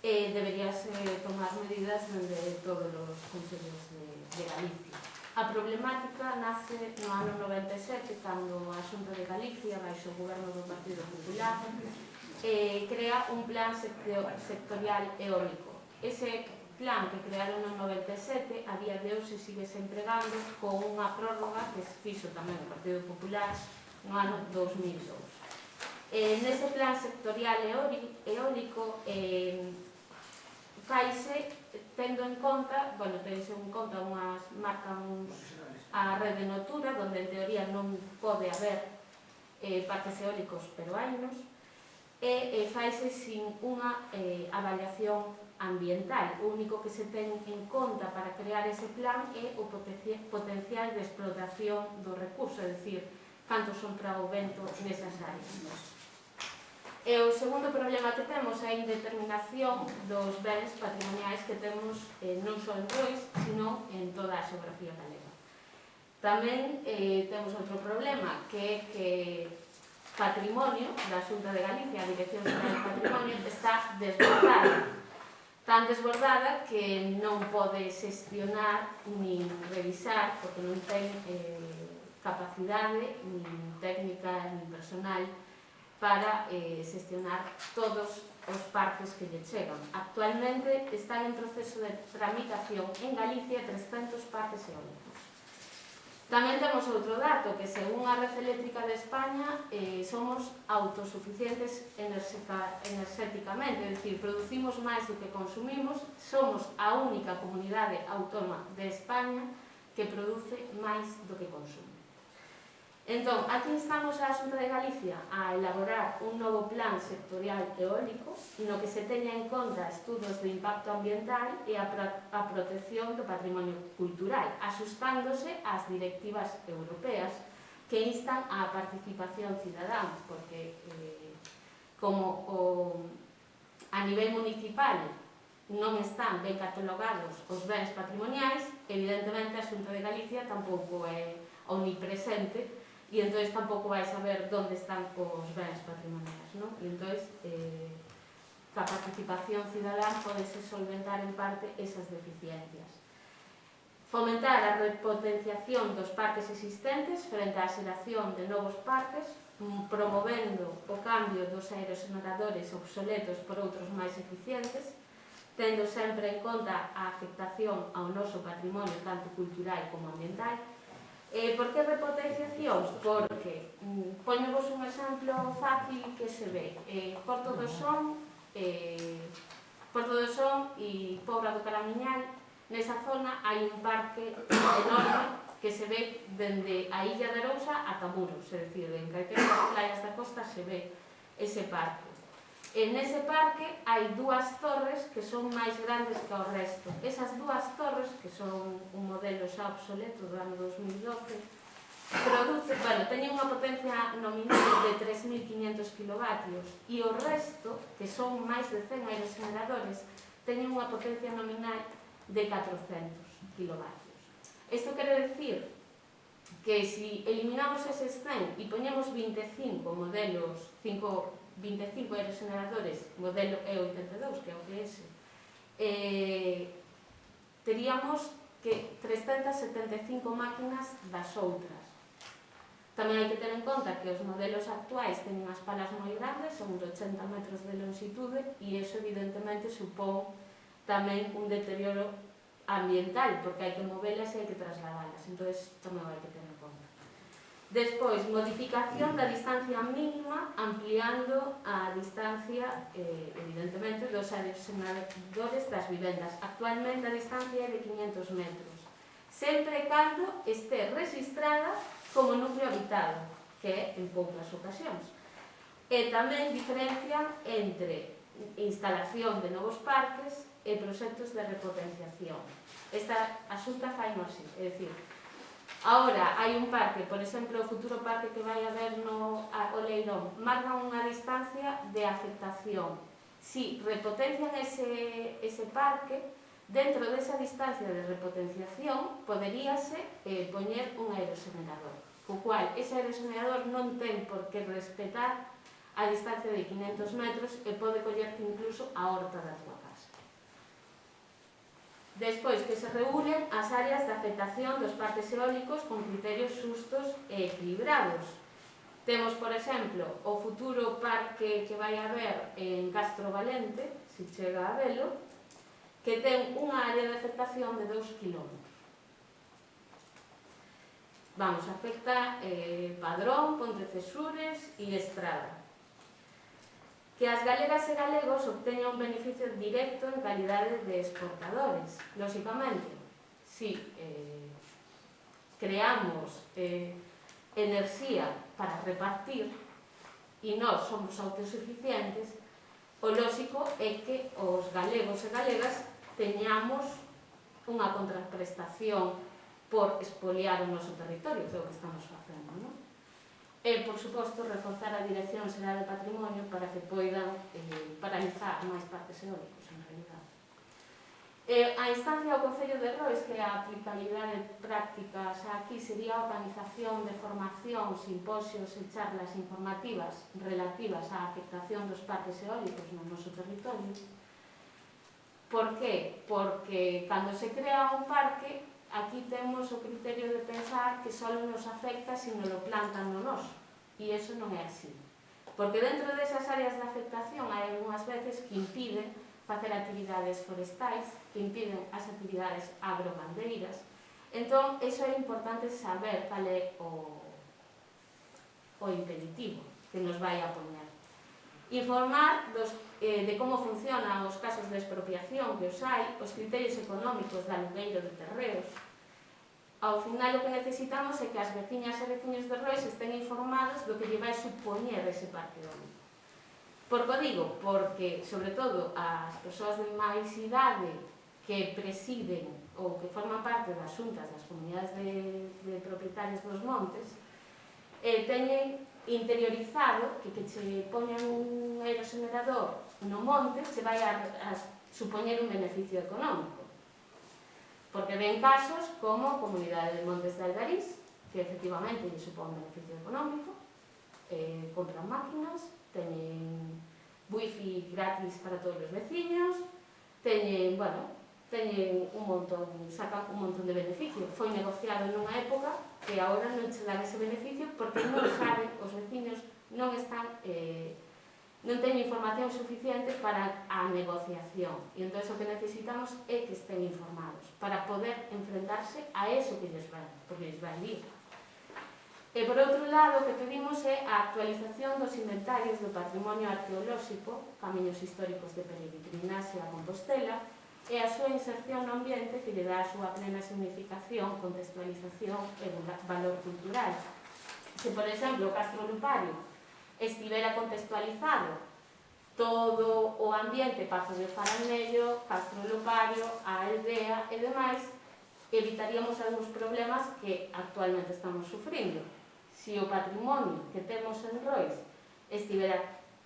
e deberíase tomar medidas dende todos os concellos de Galicia. A problemática nace no ano 97, cando a Xunta de Galicia, baixo o goberno do Partido Popular, crea un plan sectorial eólico. Ese plan que crearon no 97, a día de hoxe sigue se empregando con unha prórroga que fixo tamén o Partido Popular no ano 2002. Nese plan sectorial eólico faise tendo en conta, tense en conta marcan a rede Natura, onde en teoría non pode haber parques eólicos, pero hainos, e faise sin unha avaliación ambiental. O único que se ten en conta para crear ese plan é o potencial de explotación do recurso, é dicir, canto son para o vento nesas áreas. E o segundo problema que temos é a indeterminación dos bens patrimoniais que temos non só en Rois, sino en toda a xeografía galega. Tamén temos outro problema, que é que Patrimonio, da Xunta de Galicia, a Dirección Xeral de Patrimonio, está desbordada. Tan desbordada que non pode xestionar nin revisar, porque non ten capacidade, nin técnica, nin personal, para xestionar todos os parques que lle chegan. Actualmente están en proceso de tramitación en Galicia 300 parques eólicos. Tamén temos outro dato, que según a Red Eléctrica de España somos autosuficientes enerxéticamente, é dicir, producimos máis do que consumimos, somos a única comunidade autónoma de España que produce máis do que consume. Entón, aquí instamos a Xunta de Galicia a elaborar un novo plan sectorial eólico no que se teña en conta estudos de impacto ambiental e a protección do patrimonio cultural, asustándose ás directivas europeas que instan á participación cidadá, porque como a nivel municipal non están ben catalogados os bens patrimoniais, evidentemente a Xunta de Galicia tampouco é omnipresente e entón tampouco vai saber onde están os bens patrimoniais, non? E entón, a participación cidadá podese solventar en parte esas deficiencias. Fomentar a repotenciación dos parques existentes frente á xeración de novos parques, promovendo o cambio dos aerogeneradores obsoletos por outros máis eficientes, tendo sempre en conta a afectación ao noso patrimonio tanto cultural como ambiental. Por que repotenciación? Porque, poñevos un exemplo fácil que se ve, Porto do Son e Pobra do Caramiñal, nesa zona hai un parque enorme que se ve dende a Illa de Arousa ata Muros, é dicir, en calquera das playas da costa se ve ese parque. Nese parque hai dúas torres que son máis grandes que o resto. Esas dúas torres, que son un modelo xa obsoleto do ano 2012, teñen unha potencia nominal de 3.500 kW e o resto, que son máis de 100 aerogeneradores, teñen unha potencia nominal de 400 kW. Isto quere decir que se eliminamos eses 100 e poñemos 25 modelos, 25 aerogeneradores modelo E82, que é o PS, teríamos que 375 máquinas das outras. Tamén hai que ter en conta que os modelos actuais teñen as palas moi grandes, son de 80 metros de longitude, e iso evidentemente supón tamén un deterioro ambiental, porque hai que movelas e hai que trasladalas, entón tamén hai que ter en conta. Despois, modificación da distancia mínima, ampliando a distancia, evidentemente, dos aerogeneradores das vivendas. Actualmente a distancia é de 500 metros, sempre cando este registrada como núcleo habitado, que é en poucas ocasións. E tamén diferencian entre instalación de novos parques e proxectos de repotenciación. Esta asunta fai así, é dicir, agora hai un parque, por exemplo, o futuro parque que vai haber no Oleirón, marcan unha distancia de afectación. Si repotencian ese parque, dentro desa distancia de repotenciación poderíase poñer un aerogenerador, co cual ese aerogenerador non ten por que respetar a distancia de 500 metros e pode collerte incluso a horta da tua casa. Despois, que se regulen as áreas de afectación dos parques eólicos con criterios xustos e equilibrados. Temos, por exemplo, o futuro parque que vai haber en Castro Valente, se chega a velo, que ten unha área de afectación de 2 km. Vamos, afecta Padrón, Pontecesures e Estrada. que as galegas e galegos obteñan un beneficio directo en calidade de exportadores. Lóxicamente, si creamos enerxía para repartir e nós somos autosuficientes, o lóxico é que os galegos e galegas teñamos unha contraprestación por expoliar o noso territorio, que é o que estamos facendo, non? E, por suposto, reforzar a Dirección Xeral de Patrimonio para que poidan paralizar máis parques eólicos, en realidad. A instancia ao Concello de Rois, que a aplicabilidade práctica xa aquí sería a organización de formación, simposios e charlas informativas relativas á afectación dos parques eólicos no noso territorio. Por qué? Porque cando se crea un parque, aquí temos o criterio de pensar que só nos afecta se nos lo plantan no noso, e iso non é así. Porque dentro desas áreas de afectación hai algunhas veces que impiden facer actividades forestais, que impiden as actividades agrogandeiras. Entón, iso é importante saber cal é o impeditivo que nos vai a poñer. Informar de como funcionan os casos de expropiación que os hai, os criterios económicos de alugueiro de terreos. Ao final, o que necesitamos é que as veciñas e veciños de Rois estén informados do que lle vai supoñer ese parque eólico. Por que digo? Porque, sobre todo, as persoas de máis idade que presiden ou que forman parte das xuntas das comunidades de propietarios dos montes teñen interiorizado que che poñan un aerogenerador no monte se vai a supoñer un beneficio económico. Porque ven casos como a Comunidade de Montes de Algariz, que efectivamente lle supón un beneficio económico, compran máquinas, teñen wifi gratis para todos os veciños, teñen un montón, sacan un montón de beneficio. Foi negociado nunha época que agora non che dan ese beneficio porque non saben, os veciños non teñen información suficiente para a negociación. E entón o que necesitamos é que estén informados para poder enfrentarse a eso que lles ven, porque lles vai vir. E por outro lado, o que pedimos é a actualización dos inventarios do patrimonio arqueolóxico, camiños históricos de peregrinaxe a Compostela, e a súa inserción no ambiente que lle dá a súa plena significación, contextualización e valor cultural. Se, por exemplo, o Castro Lupario estivera contextualizado todo o ambiente, Pazo de Faranello, Castro Lupario, a aldea e demais, evitaríamos algúns problemas que actualmente estamos sufrindo. Se o patrimonio que temos en Rois estivera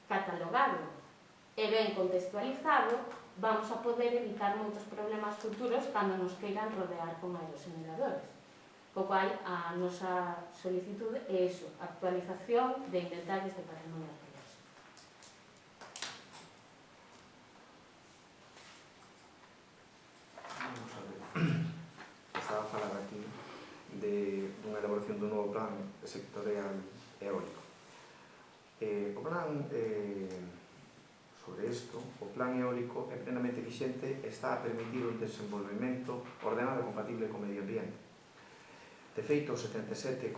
catalogado e ben contextualizado, vamos a poder evitar moitos problemas futuros cando nos queiran rodear con aerogeneradores. Co cual, a nosa solicitude é iso, actualización de inventarios de patrimonio arqueolóxico. Vamos a ver. Estaba a falar aquí dunha elaboración dun novo plan sectorial eólico. O plan sobre isto, o plan eólico é plenamente vixente e está a permitir un desenvolvemento ordenado e compatible co medio ambiente. De feito, o 77,5%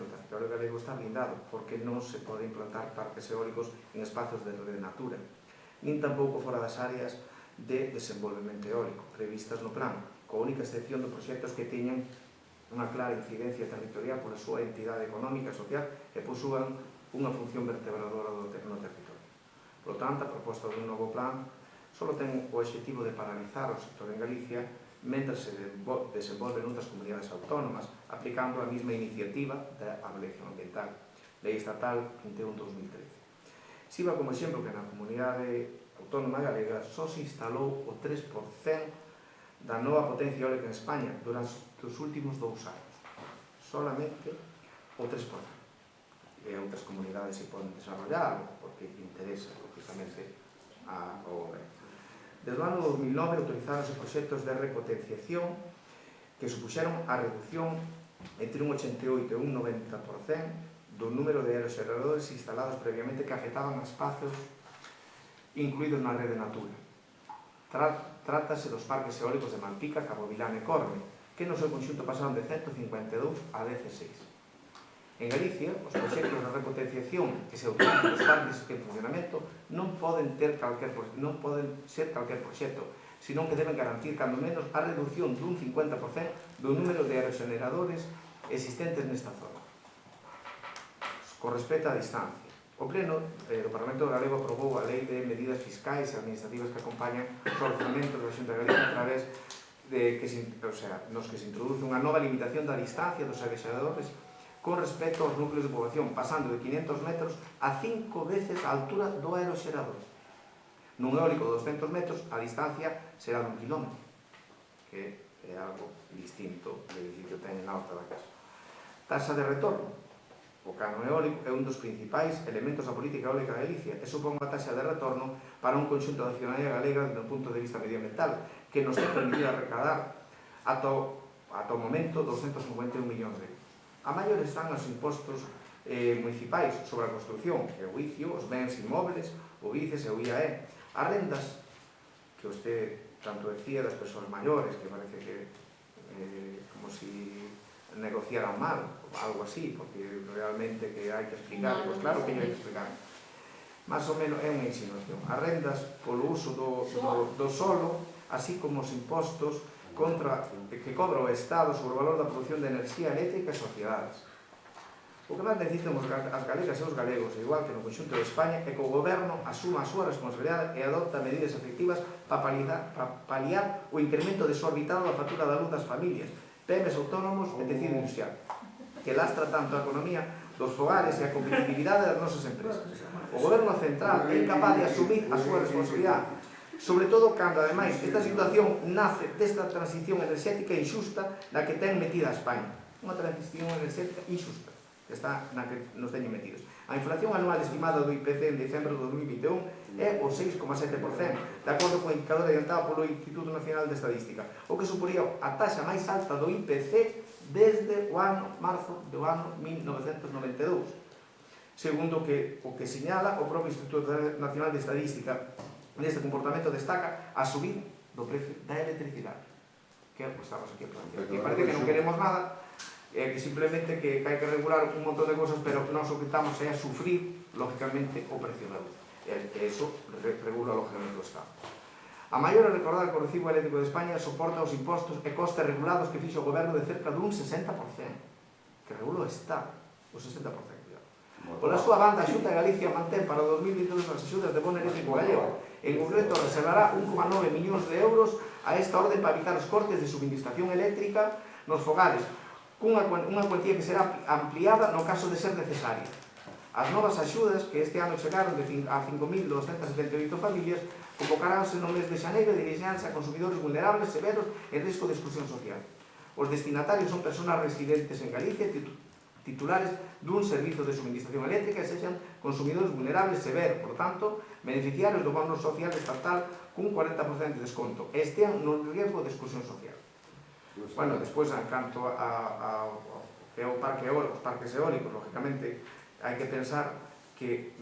do territorio galego está blindado porque non se pode implantar parques eólicos en espazos de natura, nin tampouco fora das áreas de desenvolvemento eólico previstas no plan, coa única excepción de proxectos que teñan unha clara incidencia territorial pola súa entidade económica e social e posúan unha función vertebradora no territorio. Por lo tanto, a proposta dun novo plan só ten o objetivo de paralizar o sector en Galicia mentre se desenvolve noutras comunidades autónomas, aplicando a mesma iniciativa da avaliación ambiental, Lei Estatal 21/2013. Sirva como exemplo que na comunidade autónoma galega só se instalou o 3% da nova potencia eólica en España durante os últimos 2 anos. Solamente o 3%. E outras comunidades se poden desarrollar porque interesa, lógicamente, ao goberno. Desde o ano 2009 autorizáronse proxectos de repotenciación que supuxeron a reducción entre un 88 e un 90% do número de aerogeneradores instalados previamente que afectaban a espazos incluídos na rede Natura. Trátase dos parques eólicos de Malpica, Cabo Vilán e Corme, que no seu conxunto pasaron de 152 a 16. En Galicia, os proxectos de repotenciación que se autorizan dos parques en funcionamento non poden ser calquer proxecto, senón que deben garantir, cando menos, a reducción dun 50% do número de aerogeneradores existentes nesta zona. Con respecto á distancia, o Pleno do Parlamento Galego aprobou a Lei de Medidas Fiscais e Administrativas que acompañan os orzamentos da Xunta de Galicia a través de nos que se introduce unha nova limitación da distancia dos aerogeneradores con respecto aos núcleos de población, pasando de 500 metros a 5 veces a altura do aeroxerador. Nun eólico de 200 metros, a distancia será de 1 kilómetro, que é algo distinto do edificio ten na horta da casa. Taxa de retorno. O cano eólico é un dos principais elementos da política eólica de Galicia e supón unha taxa de retorno para un conxunto de ciudadanía galega desde o punto de vista medioambiental que nos ten permitido recadar ata o momento 251 millóns de euros. A maior están os impostos municipais sobre a construcción, que é o ICIO, os bens inmóveis, o ICES e o IAE. As rendas, que usted tanto decía das persoas maiores, que parece que como si negociaran mal, algo así, porque realmente que hai que explicar, pois claro que hai que explicar. Más ou menos é unha insinuación. As rendas polo uso do solo, así como os impostos que cobra o Estado sobre o valor da produción de enerxía eléctrica e sociedades. O que máis necesitan as galegas e os galegos, igual que no conxunto de España, é que o goberno asuma a súa responsabilidade e adopta medidas efectivas para paliar o incremento desorbitado da factura da luz das familias, PEMES autónomos e tecido industrial, que lastra tanto a economía dos fogares e a competitividade das nosas empresas. O goberno central é incapaz de asumir a súa responsabilidade, sobre todo cando, ademais, esta situación nace desta transición enerxética injusta na que ten metida a España. Unha transición enerxética injusta, que está na que nos teñen metidos. A inflación anual estimada do IPC en dezembro de 2021 é o 6,7%, de acordo co indicador adiantado polo Instituto Nacional de Estadística, o que suporía a taxa máis alta do IPC desde o ano marzo do ano 1992, segundo o que señala o propio Instituto Nacional de Estadística. Neste comportamento destaca a subida do precio da electricidade, que é o que estamos aquí a plantear. Que parece que non queremos nada, que simplemente que hai que regular un montón de cosas, pero nós o que estamos é a sufrir, lógicamente, o precio da luz. E eso regula lógicamente o Estado. A maior é recordar que o recibo eléctrico de España soporta os impostos e costes regulados que fixo o goberno de cerca dun 60%, que regula o Estado, o 60%. Pola súa banda, a Xunta de Galicia mantén para o 2022 as axudas de bono eléctrico gallego. En concreto, reservará 1,9 millóns de euros a esta orde para evitar os cortes de suministración eléctrica nos fogares, cunha cuantía que será ampliada no caso de ser necesaria. As novas axudas que este ano chegaron a 5.278 familias convocaránse no mes de xaneiro e dirixiránse a consumidores vulnerables severos en risco de exclusión social. Os destinatarios son persoas residentes en Galicia titulares dun servizo de suministración eléctrica e sexan consumidores vulnerables severos, por tanto, beneficiarios do bono social estatal cun 40% de desconto e estean no riesgo de exclusión social. Bueno, despois, en canto ao os parques eólicos, lógicamente, hai que pensar que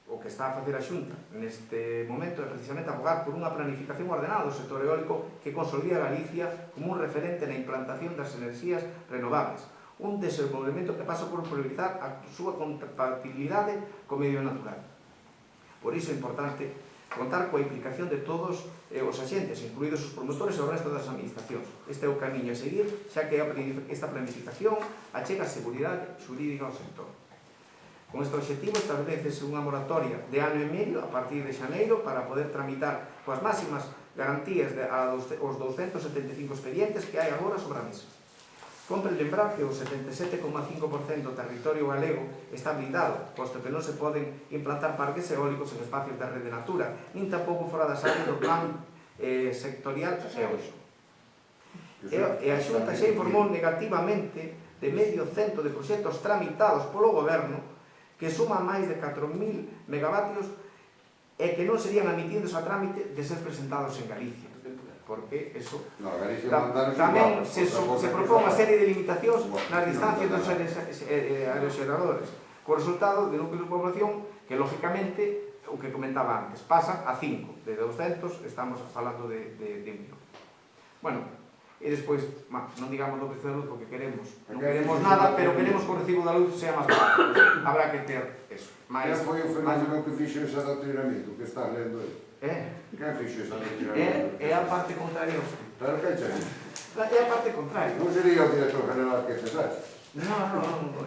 o que está a facer a Xunta neste momento é precisamente abogar por unha planificación ordenada do sector eólico que consolide a Galicia como un referente na implantación das enerxías renovables, un desenvolvemento que pasa por priorizar a súa compatibilidade co medio natural. Por iso é importante contar coa implicación de todos os axentes, incluídos os promotores e o resto das administracións. Este é o camiño a seguir, xa que esta planificación achega a seguridade xurídica ao sector. Con este objetivo establecese unha moratoria de ano e medio a partir de xaneiro para poder tramitar coas máximas garantías os 275 expedientes que hai agora sobre a mesa. Compre lembrar que o 77,5% do territorio galego está blindado, posto que non se poden implantar parques eólicos en espacios de rede natura, nin tampouco fora das áreas do plan sectorial eólico. E a Xunta xa informou negativamente de medio cento de proxectos tramitados polo goberno que suman máis de 4.000 megavatios e que non serían admitidos a trámite de ser presentados en Galicia, porque eso tamén se propón unha serie de limitacións nas distancias dos aeroxeradores, co resultado de núcleos de población que, lógicamente, o que comentaba antes, pasan a 5, de 200 estamos falando de 1 millón. Bueno, e despois, non digamos do precio da luz porque non queremos nada, pero queremos que o recibo da luz sea máis barato. Habrá que ter eso. Quen foi o fenómeno que fixo ese adoctrinamento que estás lendo aí? Quen fixo ese adoctrinamento? É a parte contraria. Claro que é É a parte contraria. Non sería o director general que cesaxe? Non,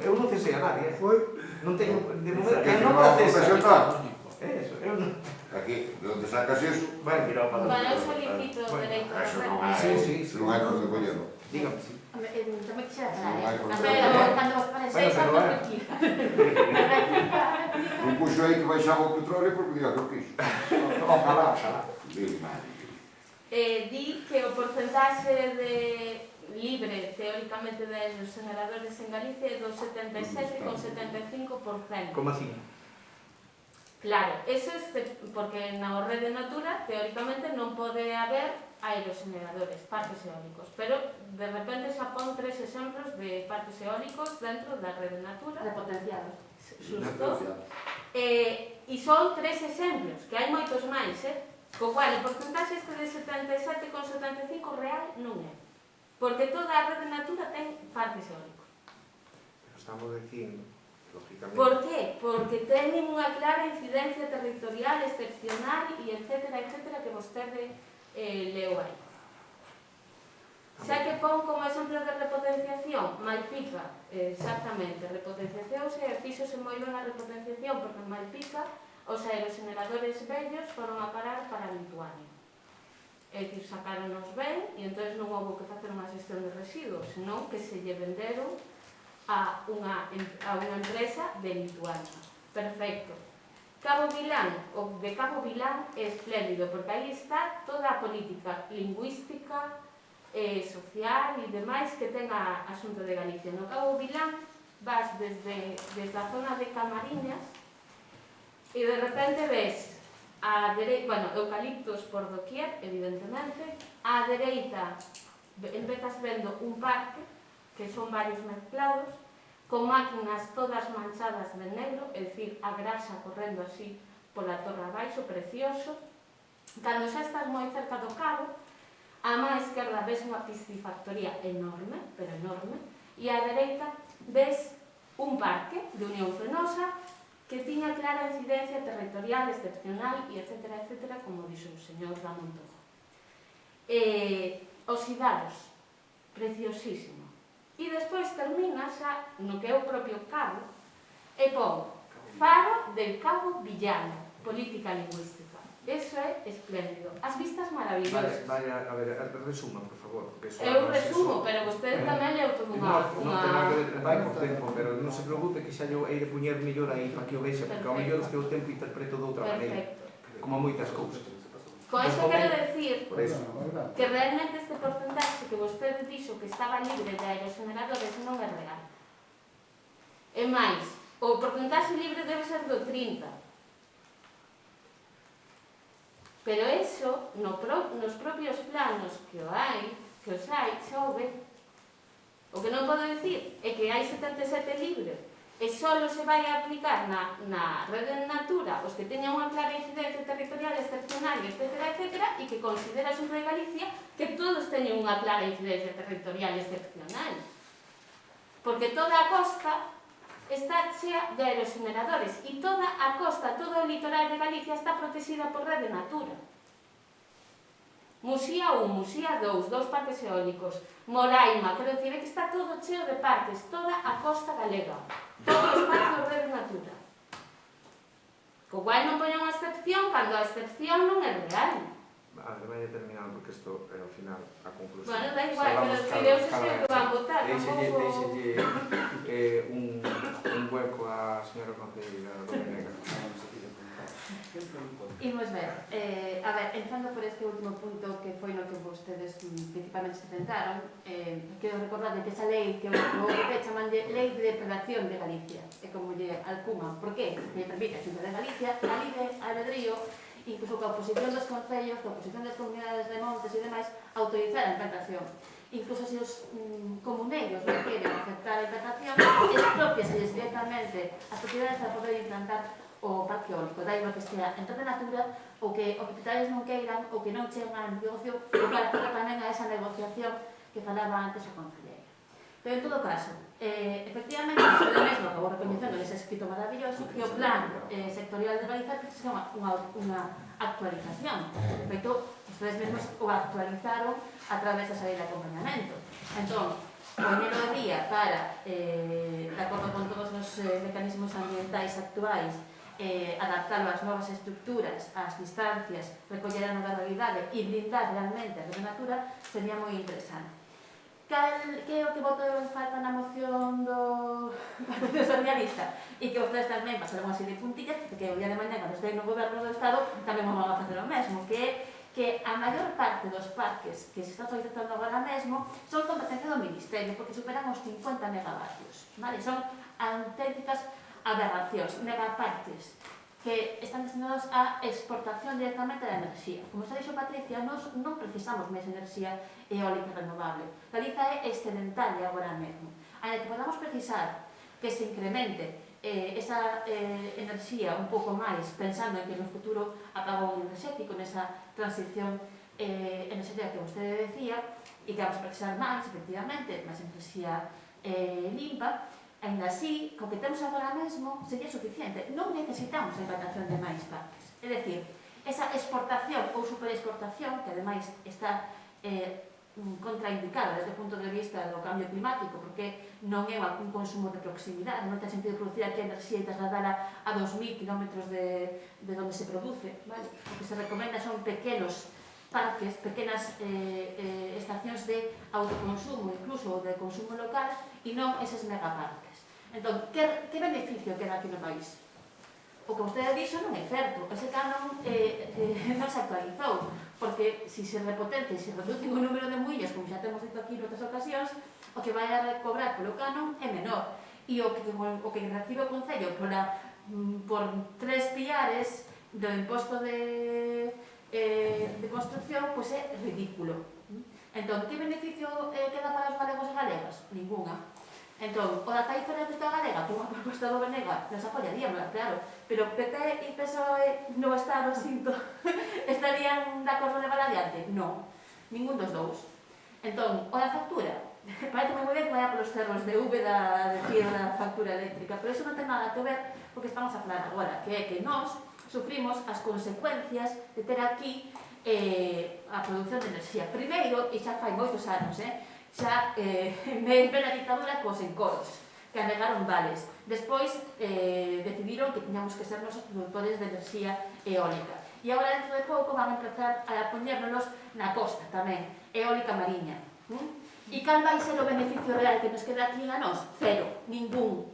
eu non cesei a nadie. Foi Non teño, de momento, Que non firmaba me por cesa. presentar? Eso, eu non. Aquí, de onde sacas iso? Bueno, Bueno, eu solicito o Bueno, dereito de Eso non réplica. Sí, non hai por que collelo. dígame, sí. Tamén quixera falar, Non hai por que pero collelo. cando vos parece, Bueno, xa pero non é. replica. Non puxo aí que baixaba o petróleo porque diga que o quixo. Ojalá. Digo, madre. Di que o porcentaxe de libre, teóricamente, dos generadores en Galicia é do 77,75%. Como así? Claro, eso é porque na rede Natura, teóricamente, non pode haber aerogeneradores, parques eólicos, pero de repente xa pon 3 exemplos de parques eólicos dentro da rede Natura. Repotenciados. Xusto. E son 3 exemplos, que hai moitos máis, co cual o porcentaxe este de 77,75 real non é. Porque toda a rede Natura ten parques eólicos. Pero estamos dicindo, lógicamente. Por qué? Porque teñen unha clara incidencia territorial, excepcional e etcétera, etcétera, que vostede leu aí. Xa que pon como exemplo de repotenciación, Malpica, exactamente, repotenciacións e fíxose moi ben a repotenciación, porque en Malpica os aerogeneradores vellos foron a parar para Lituania. É dicir, sacáronos ben e entón non houve que facer unha xestión de residuos, senón que se lle venderon a unha empresa de Lituania. Perfecto. Cabo Vilán, o de Cabo Vilán é espléndido, porque aí está toda a política lingüística, social e demais que ten a Xunta de Galicia. No Cabo Vilán vas desde a zona de Camariñas e de repente ves eucaliptos por doquier, evidentemente, á dereita empezas vendo un parque, que son varios mezclados, con máquinas todas manchadas de negro, é dicir, a grasa correndo así pola torre abaixo, precioso. Cando xa estás moi cerca do cabo, á má esquerda ves unha piscifactoría enorme, pero enorme, e á dereita ves un parque de Unión Fenosa que tiña clara incidencia territorial, excepcional e etcétera, etcétera, como dixo o señor Ramón Tojo. Os idaros, preciosísimo. E despois termina xa no que é o propio cabo e pon Faro del Cabo Villano, política lingüística. Eso é espléndido. As vistas maravillosas. Vaya, a ver, resuma, por favor. Eu resumo, pero vostede tamén leu toda unha... Non ten nada que ver, vai por tempo, pero non se preocupe que xa eu hei de puñer mellor aí para que o vexa, porque ao mellor este o tempo interpreto de outra maneira, como moitas cousas. Con eso quero decir Por eso. que realmente este porcentaxe que vostede dixo que estaba libre de aerogeneradores non é real. E máis, o porcentaxe libre debe ser do 30%. Pero eso, nos propios planos que os hai, xa o ve. O que non podo dicir é que hai 77 libres e só se vai a aplicar na rede Natura os que teñan unha clara incidencia territorial, excepcional, etcétera, etcétera, e que considera a Xunta de Galicia que todos teñen unha clara incidencia territorial excepcional. Porque toda a costa está chea de aerogeneradores e toda a costa, todo o litoral de Galicia está protegida por rede Natura. Muxía 1, Muxía 2, 2 parques eólicos, Moraima, quero dicir, que está todo cheo de parques, toda a costa galega, todos os parques de rede Natura. Co cual non poña unha excepción cando a excepción non é real. A ver, vai terminando porque isto é ao final a conclusión. Bueno, da igual, pero os videos é que van votar, tampouco... Deixelle un hueco a señora concelleira Domenega. Imos ver, a ver, empezando por este último punto que foi no que vostedes principalmente se centraron, quero recordar que esa lei que o OPP chamanlle Lei de Depredación de Galicia, é como lle alcuma. Por qué? Porque permite a Xunta de Galicia a libre albedrío, incluso coa oposición dos concellos, coa oposición das comunidades de montes e demais, autorizar a implantación. Incluso se os comuneiros non queren aceptar a implantación, es propias ellos directamente as propiedades para poder implantar o parque eólico, da igual que estea en rede Natura ou que os propietarios non queiran ou que non cheguen a negociación para que tamén a esa negociación que falaba antes a concelleira. Pero, en todo caso, efectivamente, usted mesmo acabou recoñecendo nese escrito maravilloso que o plan sectorial de Galicia precisa unha actualización. De feito, ustedes mesmos o actualizaron a través da saída de acompañamento. Entón, poñelo de día para, de acordo con todos os mecanismos ambientais actuais, adaptalo ás novas estructuras, ás distancias, recoller a nova realidade e blindar realmente a red natura, sería moi interesante. Que é o que votou en falta na moción do Partido Socialista e que vostedes tamén pasaron así de puntillas, porque o día de mañá, cando estén no goberno do Estado, tamén vamos a facer o mesmo, que é que a maior parte dos parques que se está solicitando agora mesmo son competencia do Ministerio, porque superan os 50 megavatios, vale? Son auténticas aberracións, megaparques, que están destinados a exportación directamente da enerxía. Como xa dixo Patricia, nós non precisamos máis enerxía eólica renovable. Galiza é excedentaria agora mesmo. Ainda que podamos precisar que se incremente esa enerxía un pouco máis, pensando en que no futuro acaba un enerxético, nesa transición enerxética que vostede decía, e que vamos a precisar máis, efectivamente, máis enerxía limpa, ainda así, co que temos agora mesmo sería suficiente. Non necesitamos a implantación de máis parques. É dicir, esa exportación ou superexportación, que ademais está contraindicada desde o punto de vista do cambio climático, porque non é un consumo de proximidade, non ten sentido producir aquí a enerxía e trasladala a 2000 km de onde se produce, vale? O que se recomenda son pequenos parques, pequenas estacións de autoconsumo, incluso de consumo local, e non eses megaparques. Entón, que beneficio queda aquí no país? O que vostede dixo non é certo, ese canon non se actualizou, porque se se repotencia e se reduce o número de muillas, como xa temos dito aquí noutras ocasións, o que vai a cobrar polo canon é menor, e o que recibe o Concello por 3 piares do imposto de construcción, pois é ridículo. Entón, que beneficio queda para os galegos e galegas? Ninguna. Entón, o da tarifa eléctrica galega, como a proposta do Benega, nos apoyaríamos, claro, pero PP e PSOE no Estado, sinto, estarían de acordo de levar adiante? Non, ningún dos dous. Entón, o da factura, parece moi ben que vaya polos cerros de V da factura eléctrica, pero iso non ten nada que ver co que estamos a falar agora, que é que nós sufrimos as consecuencias de ter aquí a produción de enerxía. Primeiro, e xa fai moitos anos, xa en plena dictadura cos encoros, que anegaron vales. Despois decidiron que tiñamos que ser nos os produtores de enerxía eólica. E agora, dentro de pouco, van a empezar a poñérnos na costa tamén, eólica mariña. E cal vai ser o beneficio real que nos queda aquí a nós? Cero, ningún.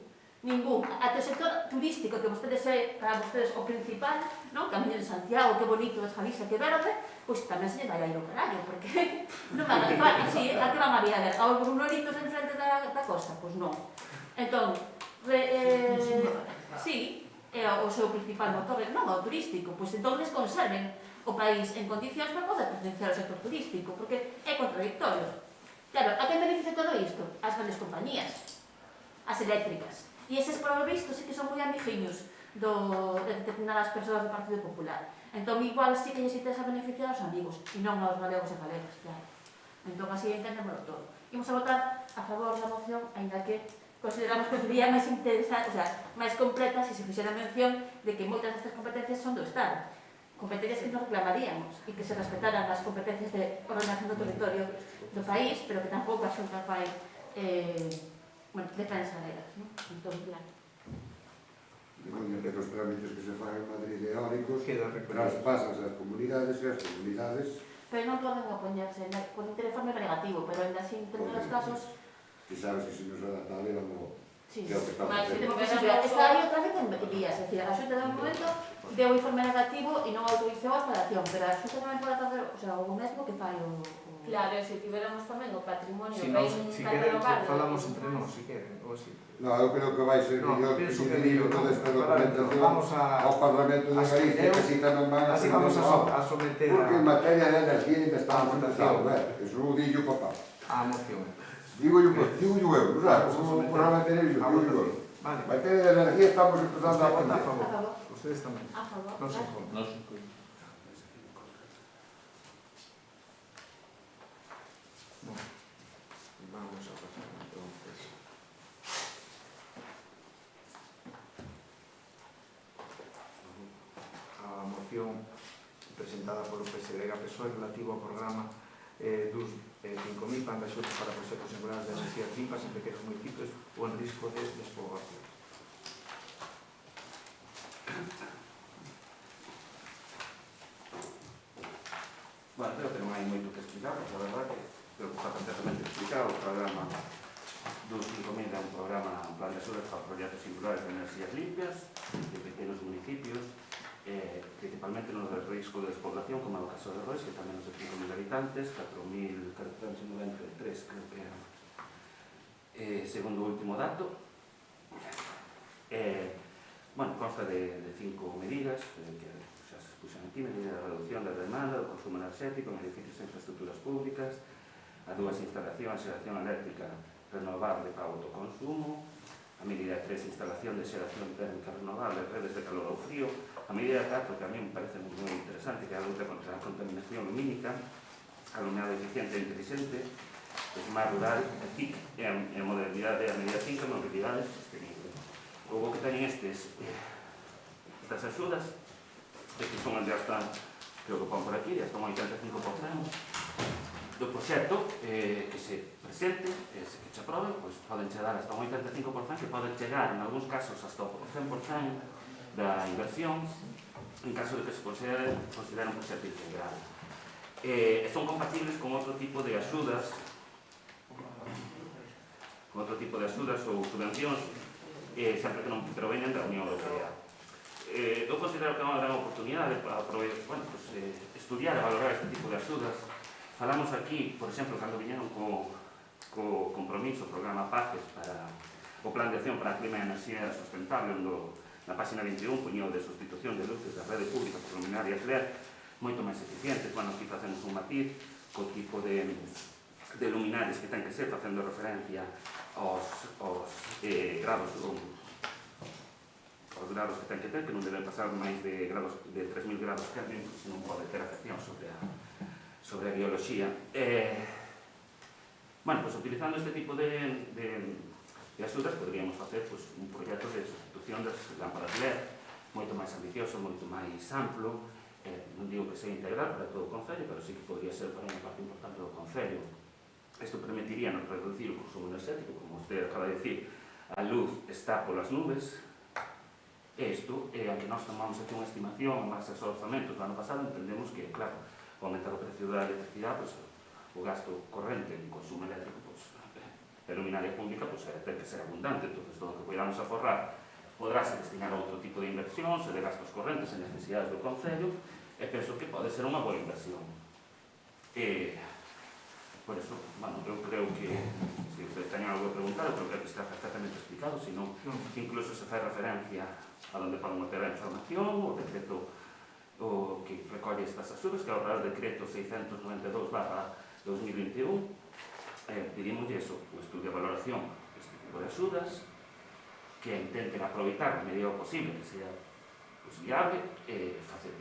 Até o sector turístico, que vostedes é para vostedes o principal, non? Camiño de Santiago, que bonito, es Galicia, que verde, pois tamén se vai a ir ao carallo, porque non van a así, a que van a vir a ver? Aos brunoritos en frente da costa? Pois non. Entón, sí, é o seu principal motor, non o turístico, pois entón conserven o país en condicións para poder potenciar o sector turístico, porque é contradictorio. Claro, a que beneficia todo isto? As grandes compañías, as eléctricas. E eses, por lo visto, sí que son moi amigiños de determinadas persoas do Partido Popular. Entón, igual sí que lles interesa beneficiar aos amigos, e non aos galegos e galegas, claro. Entón, así entendémoslo todo. Imos a votar a favor da moción, ainda que consideramos que sería máis interesante, o sea, máis completa se se fixera mención de que moitas destas competencias son do Estado. Competencias que nos reclamaríamos e que se respetaran as competencias de ordenación do territorio do país, pero que tampouco a Xunta fai defensa delas, non? Entón, claro. Imagínate que os trámites que se fan en Madrid eólicos traspasan as comunidades e as comunidades. Pero non poden opoñerse, poden ter informe negativo, pero ainda así, en todos os casos... Que sabes que se nos adapta a lei, vamos... Sí, está aí outra vez en días, é dicir, a Xunta de un momento deu o informe negativo e non autorizou a instalación, pero a Xunta tamén pode facer o mesmo que fai o... Claro, se tiveramos tamén o patrimonio si ben catalogado... falamos entre nós, se queren, ou así. No, eu creo que vai ser mellor que se dirijo toda esta documentación ao Parlamento de Galicia, que así tamén van a... Así vamos a someter porque en materia de energía ainda estamos empezados, eso o dillo papá. A moción. Digo eu, non sabes, como un programa de televisión, digo eu. En materia de energía estamos empezando a aprender. A favor. Ustedes tamén. A favor. Non se contra. Non se contra. presentada polo PSDG-PSOE relativo ao programa dos 5.000 plan de axudas para proxectos singulares de enerxías limpas en pequenos municipios ou en risco de despoboación. Bueno, creo que non hai moito que explicar, porque a verdade creo que está perfectamente explicado. O programa dos 5.000 é un programa, un plan de axudas para proxectos singulares de enerxías limpias de pequenos municipios, principalmente no de risco de despoblación, como é o caso de Rois, que tamén nos de 5.000 habitantes, 4.493 creo que era, segundo o último dato. Bueno, consta de 5 medidas que xa se expuxen aquí: medida de reducción da demanda, do consumo enerxético en edificios e infraestructuras públicas, a 2 instalacións de xeración eléctrica renovable para autoconsumo, a medida 3, instalación de xeración térmica renovable, redes de calor ou frío, a medida 4, que a mí me parece moi interesante, que é a luta contra a contaminación lumínica, alumnado eficiente e inteligente, smart rural, TIC, e a modernidade, a medida 5, mobilidade sostenible. O que teñen estas axudas, que son onde hasta, creo que pon por aquí, hasta un 85% do proxecto que se presente, que se aprobe, pois poden chegar hasta un 85%, que poden chegar, en algúns casos, hasta o 100% da inversión, en caso de que se considere un proxecto integral. Son compatibles con outro tipo de axudas ou subvencións, sempre que non proveñen da Unión Europea. Eu considero que é unha gran oportunidade para estudiar e valorar este tipo de axudas. Falamos aquí, por exemplo, cando viñeron co compromiso, o programa PACES para o Plan de Acción para a Clima e Enerxía Sustentable, na página 21, puño de sustitución de luces da rede pública por luminarias LED moito máis eficientes. Bueno, aquí facemos un matiz co tipo de luminares que ten que ser, facendo referencia aos grados que ten que ter, que non deben pasar máis de 3.000 grados Kelvin, non pode ter afección sobre a biología. Bueno, pues utilizando este tipo de axudas poderíamos facer un proxecto de sustitución das lámparas LED moito máis ambicioso, moito máis amplo. Non digo que sea integral para todo o Concello, pero sí que podría ser para unha parte importante do Concello. Isto permitiría nos reducir o consumo enerxético, como usted acaba de decir, a luz está polas nubes. Isto, aunque nós tomamos aquí unha estimación en base aos orzamentos do ano pasado, entendemos que, claro, ao aumentar o precio da electricidade, o gasto corrente en consumo eléctrico, a luminaria pública, ten que ser abundante. Entón, todo o que podamos aforrar podráse destinar a outro tipo de inversións e de gastos correntes en necesidades do Concello, e penso que pode ser unha boa inversión. Por eso, bueno, eu creo que, se ustedes teñen algo que preguntar, eu creo que está perfectamente explicado, senón incluso se fai referencia a onde poden meter a información, o decreto que recolle estas axudas, que é o Real Decreto 692/2021. Pedimos eso, o estudio de valoración deste tipo de axudas, que intenten aproveitar a medida posible que sea viable,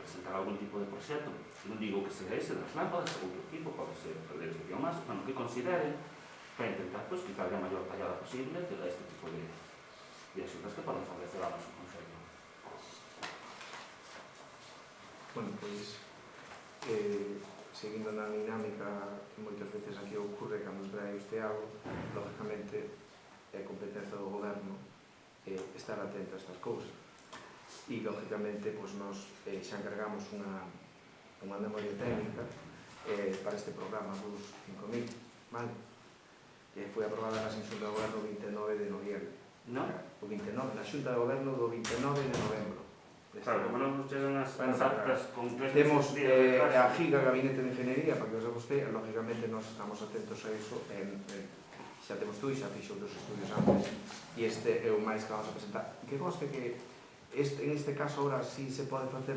presentar algún tipo de proxecto. Non digo que sea ese das lámparas, outro tipo, pode ser de biomasa, que consideren, para intentar quitarle a maior tallada posible de este tipo de axudas que poden favorecer ao noso Concello. Bueno, pois, seguindo na dinámica que moitas veces aquí ocorre cando trae este algo, lógicamente é competencia do Goberno estar atento a estas cousas. E, lógicamente, nos xa encargamos unha memoria técnica para este programa dos 5.000, vale? Foi aprobada na Xunta de Goberno o 29 de noviembre. Non? O 29, na Xunta de Goberno do 29 de novembro. Claro, como non nos chegan as actas con 3 temos a GIGA, Gabinete de Ingeniería, para que os usted, lógicamente, nos estamos atentos a iso, xa temos tú e xa fixo outros estudios antes, e este é o máis que vamos a presentar. Que conste que en este caso ahora sí se pode facer,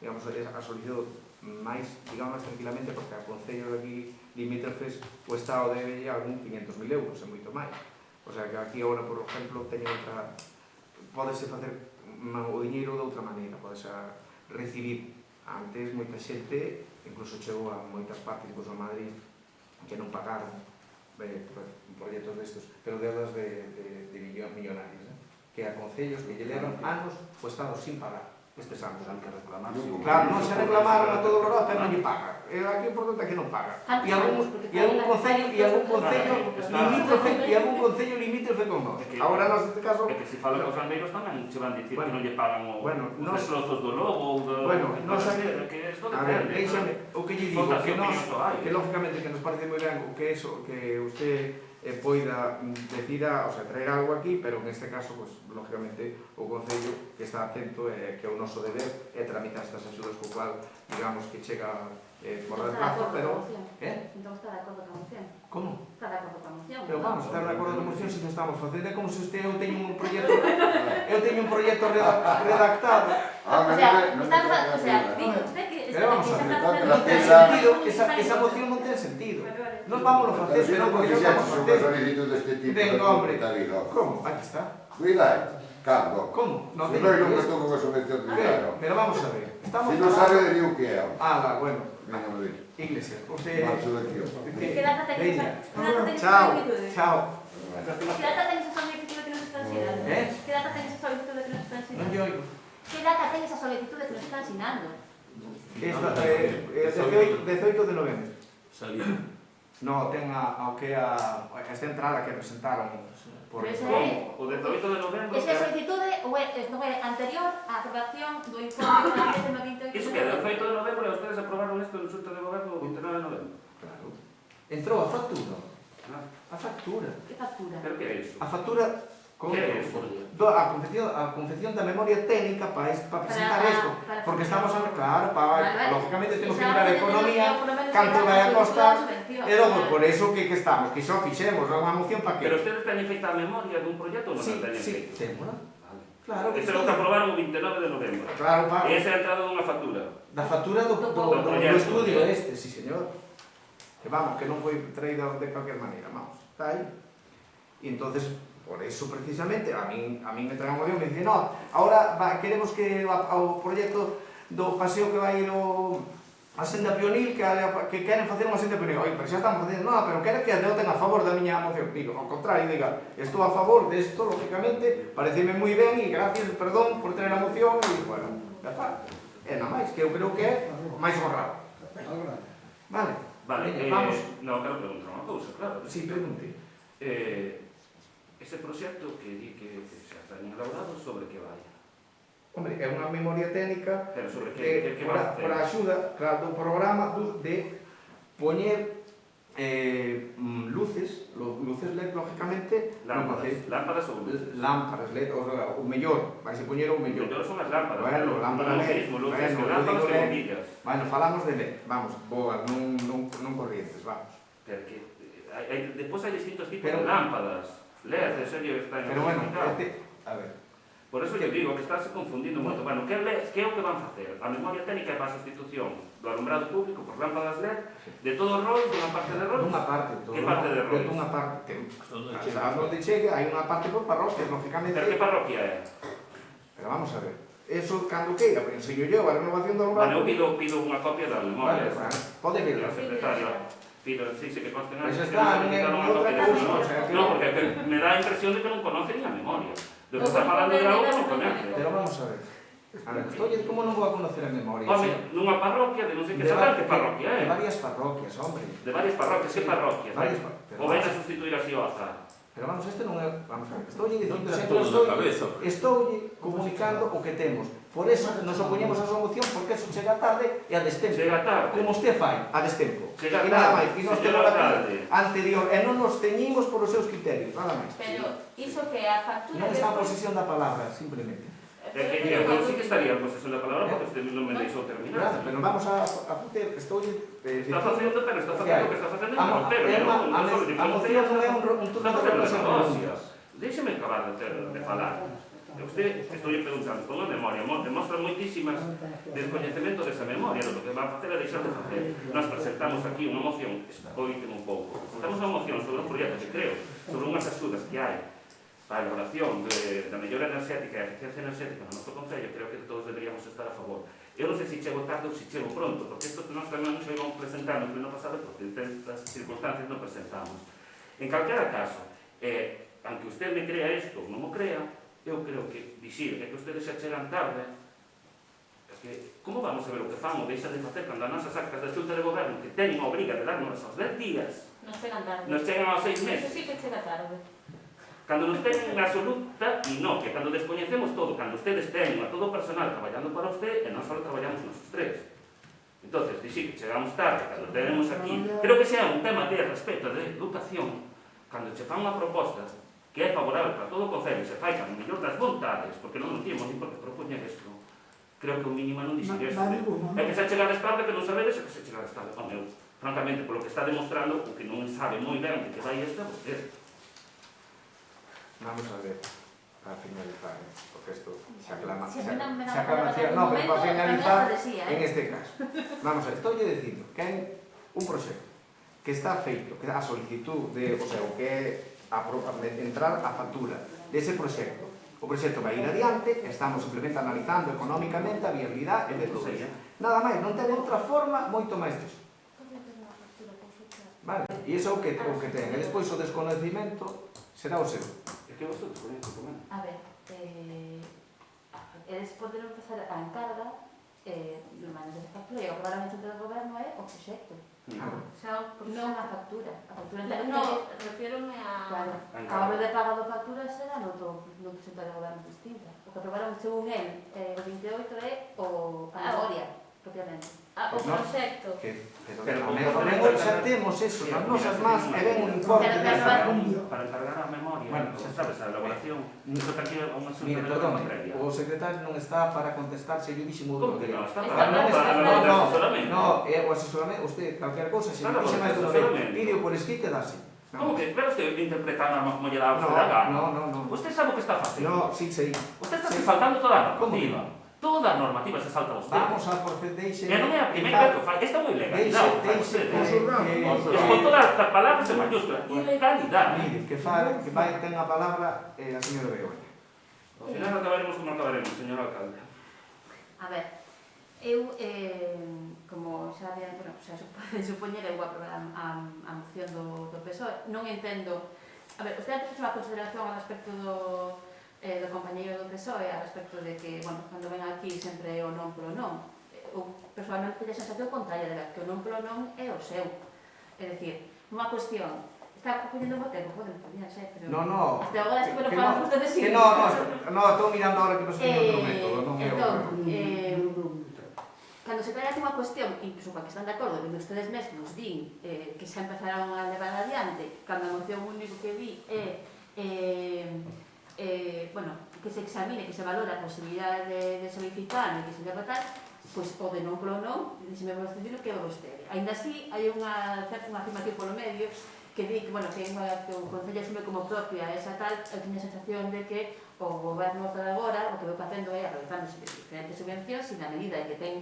digamos, a solicitud máis, digamos, tranquilamente, porque a Concello de aquí limítrofes o Estado debe algún 500.000 euros, é moito máis. O sea, que aquí agora, por exemplo, teñen outra, podese facer o diñeiro de outra maneira, podese recibir. Antes, moita xente, incluso chegou a moitas partes, incluso a Madrid, que non pagaron proxectos destos, pero deudas de millonarios, que a concellos que lle levan anos o Estado sin pagar. estes anos. Hai que reclamar, Non, sí. Claro, non se reclamaron a todo o Europa, pero non lle paga. Aquí o importante é que non paga. E algún concello limítrofe con nós. Agora, nós, neste caso... É que se falan cos gandeiros tamén se van dicir que non lle pagan os nos- destrozos do lobo ou do... nos que isto A ver, depende. déixame, o que lle digo, Votación que nós, opinión hai. que lógicamente que nos parece moi ben o que eso, que usted poida decida, o sea, traer algo aquí, pero neste caso, pues, lógicamente, o Concello que está atento que o noso deber é tramitar estas axudas co cual, digamos, que chega fora de plazo, pero... Entón está de acordo coa moción. Como? Está de acordo coa moción. Pero vamos, estar de acordo con a moción se que estamos facendo, é como se usted, eu teño un proxecto redactado. O sea, dice usted que Pero vamos a ver, non ten sentido, esa moción non ten sentido. Nos vamos a Pero facer, se non porque non fixeches vamos a unha facer. solicitud deste tipo, Venga, hombre. está digo. Como? Aquí está. Cuidado, cando. Como? Se teño non, non que- estou con a subvención tributaria. Pero vamos a ver. Estamos Se non sabe, diría o que é. bueno. Venga, me diga. Iglesia, usted... Marcho de aquí. ¿Qué data tenéis Veña. esa Chao, solicitud? chao. ¿Qué data tenéis esa solicitud que nos están sinando? ¿Qué data tenéis esa solicitud que nos están Non sinando? lle oigo. ¿Qué data tenéis esa solicitud que nos están sinando? Esta, 18 de novembro. Salida. No, ten esta entrada que presentaron por... Pero ese Como? O 18 de novembro... Esa solicitude non é anterior á aprobación do informe da lei no 28 Iso que é, o 18 de novembro e ustedes aprobaron isto no Xunta de Goberno o 29 de novembro. Claro. Entrou a factura. Ah, A factura. Que factura? pero que é iso? A factura... Que é iso? A confección da memoria técnica para presentar isto. Porque estamos a... Claro, lógicamente temos que mirar a economía, canto vai a costar... E logo, por eso que estamos, que só fixemos unha moción para que... Pero ustedes teñen feita a memoria dun proxecto ou non Sí, a teñen sí, feita? témola. Vale. Claro que Ese é o que aprobaron o 29 de novembro. Claro, E esa é a entrada dunha factura. da factura do proxecto. estudio este, sí, señor. Que vamos, que non foi traída de cualquier maneira, vamos, está aí. E entonces, por eso precisamente, a min me traen un avión e me dice, no, ahora queremos que o proxecto do paseo que vai ir a senda pionil, que queren facer unha senda pionil. Oi, pero xa estamos facendo, no, pero queren que a voten a favor da miña moción. Digo, ao contrario, diga, estou a favor desto, lógicamente, pareceme moi ben e gracias, perdón, por tener a moción e, bueno, ya está. É nada máis, que eu creo que é o máis honrado. Vale. Vale, Vamos. non, quero preguntar unha cousa, claro. Sí, pregunte. Ese proxecto que di que xa está elaborado, sobre que vai? Hombre, é unha memoria técnica Pero sobre que que vai a por a facer? axuda, claro, do programa de poñer luces LED, lógicamente, Lámparas ou luces? lámparas LED, o mellor, vais a poñer o mellor. Mellor son as lámparas. Bueno, lámparas LED. Mismo, luces, Bueno, lámparas digo que LED. bombillas. Bueno, falamos de LED, vamos, boas, non corrientes, vamos. Pero que despois hai distintos tipos Pero- de lámpadas. LED, en serio, está en Pero bueno, explicado. a ver, Por eso eu digo que estáse confundindo moito. Bueno, que é o que van facer? A memoria técnica é para a sustitución do alumbrado público por lámpadas LED de todo o rol, dunha parte de rol. dunha parte, Que parte de Rois? dunha parte, onde chegue, hai unha parte por parroquias, lógicamente. Pero que parroquia é? Pero vamos a ver, eso cando queira, pero enseño eu a renovación do alumbrado. Bueno, eu pido unha copia da memoria. Pode Da verla. secretaria. Pido, sí, que conste nada. Pois está, non é outra cousa, o sea, que... No, porque me dá a impresión de que non conoce ni a memoria. De que está falando de algo que non conoce. Pero vamos a ver. A ver, oye, como non vou a conocer a memoria? Home, nunha parroquia de non sei que saber que parroquia De é. varias parroquias, hombre. De varias parroquias, que parroquias? Pero O ven a sustituir así ao azar. Pero vamos, este non é... Vamos a ver, estou dicindo, Non ten sempre todo na cabeza. estou comunicando o que temos. Por eso nos opoñemos a súa moción, porque eso chega tarde e a destempo. Chega tarde. Como usted fai, a destempo. Chega E nada tarde, máis, e nos chega temos tarde. anterior, e non nos ceñimos por os seus criterios, nada máis. Pero iso que a factura Non está en posesión da palabra, simplemente. É que eu sí que estaría en posesión da palabra porque usted non me deixou terminar. Nada, pero vamos a facer, estou... Está facendo, pero está facendo o que está facendo A no pero moción non é un turno de negocio. Déxeme acabar de falar. Usted, estou preguntando, con a memoria, demostra moitísimas descoñecemento desa memoria, do que van facer é deixar de facer. Nós presentamos aquí unha moción, escoiten un pouco, presentamos unha moción sobre un proxecto que creo, sobre unhas axudas que hai para a elaboración da mellora enerxética e a eficiencia enerxética no noso Concello, creo que todos deberíamos estar a favor. Eu non sei se chego tarde ou se chego pronto, porque isto que nós tamén xa íbamos presentando no pleno pasado, porque en estas circunstancias non presentamos. En calquera caso, aunque usted me crea isto ou non o crea, eu creo que dicir que ustedes xa chegan tarde Como vamos a ver o que fan ou deixan de facer cando as nosas actas da Xunta de Goberno, que teñen a obriga de darnos aos 10 días, Nos chegan tarde. nos chegan aos 6 Eso meses? sí que chega tarde. Cando nos teñen na absoluta inopia, cando descoñecemos todo, cando ustedes teñen a todo o personal traballando para usted e non só traballamos nosos tres. Entonces, dixi que chegamos tarde, cando tenemos aquí, creo que sea un tema de respeto, de educación, cando che fan unha proposta que é favorable para todo o Concello e se fai con o mellor das vontades, porque non nos tiemos ni por que propoñer isto, creo que o mínimo non dixir isto. É que se chegades tarde, que non sabedes, é que se chegades tarde. O meu, francamente, polo que está demostrando, o que non sabe moi ben de que vai esta, vostede. Vamos a ver, para finalizar, porque esto se aclama, Si a mí non me se dan aclama, palabra no, pero momento, para finalizar, tamén decía, en este caso, vamos a ver, estou dicindo que hai un proxecto que está feito, que a solicitud de, o sea, o que é entrar a factura dese proxecto. O proxecto vai ir adiante, estamos simplemente analizando económicamente a viabilidade de todo iso. Nada máis, non ten outra forma moito máis disso. Vale, e iso é o que ten. E despois o desconocimento será o seu. É que vosotros coñecen tamén. A ver, eles poderon empezar a encarga do manejo de factura e aprobar a Xunta de Goberno é o proxecto. Xa, por Non a factura. A factura No, refiérome a... Claro, a obra de pago da factura será no Xunta de Goberno distinta. O que aprobaron según el, o 28 é a memoria, propiamente. O proxecto. Pero tamén xa temos eso nas nosas más e ven un importe de para encargar a memoria, sabes, a elaboración, iso que aquí é unha Mire, xunta de perdón, previa. o secretario non está para contestar se yo diximo Como do que non? Está no, para asesoramento. No, é o asesoramento, usted, calquer cousa, se Claro, dixe máis o dunha asesoramento. vez, pídeo por escrito e dase. Como que? Pero usted interpretando a mollada a usted da gana. No. Usted sabe o que está facendo. No, sí, sei. Usted está Sí. saltando toda a Como normativa. Toda a normativa se salta usted. Vamos a por deixe. E non é a primeira vez que fai. Esta é unha ilegalidade. Deixe Con todas as palabras en mayúscula. Ilegalidade. Mire, que vai ten a palabra a señora Begoña. Ao final acabaremos como acabaremos, señor alcalde. A ver, eu, como xa había, bueno, xa se pode supoñer, eu vou aprobar a moción do PSOE. Non entendo... A ver, usted antes fez unha consideración ao respecto do compañeiro do PSOE, ao respecto de que, bueno, cando ven aquí sempre é o non polo non. Eu, personalmente, teño a sensación contraria de ver que o non polo non é o seu. É dicir, unha cuestión... Está poñendo o tempo, poden poñerse, pero... No. Hasta agora sempre lo falan ustedes sin... Que no, estou mirando ahora que nos teño outro método, non é o... Cando se trae unha cuestión, incluso coa que están de acordo, que ustedes mesmos din que xa empezaron a levar adiante, cando a moción único que di bueno, que se examine, que se valora a posibilidade de solicitar e que se derrotar, pois o de non polo non, se me vou decidir que é vostede. Ainda así, hai unha afirmación polo medio que di que, bueno, que o Concello asume como propia esa tal, eu teño a sensación de que o goberno de agora o que vou facendo é aproveitándose de diferentes subvencións e na medida en que ten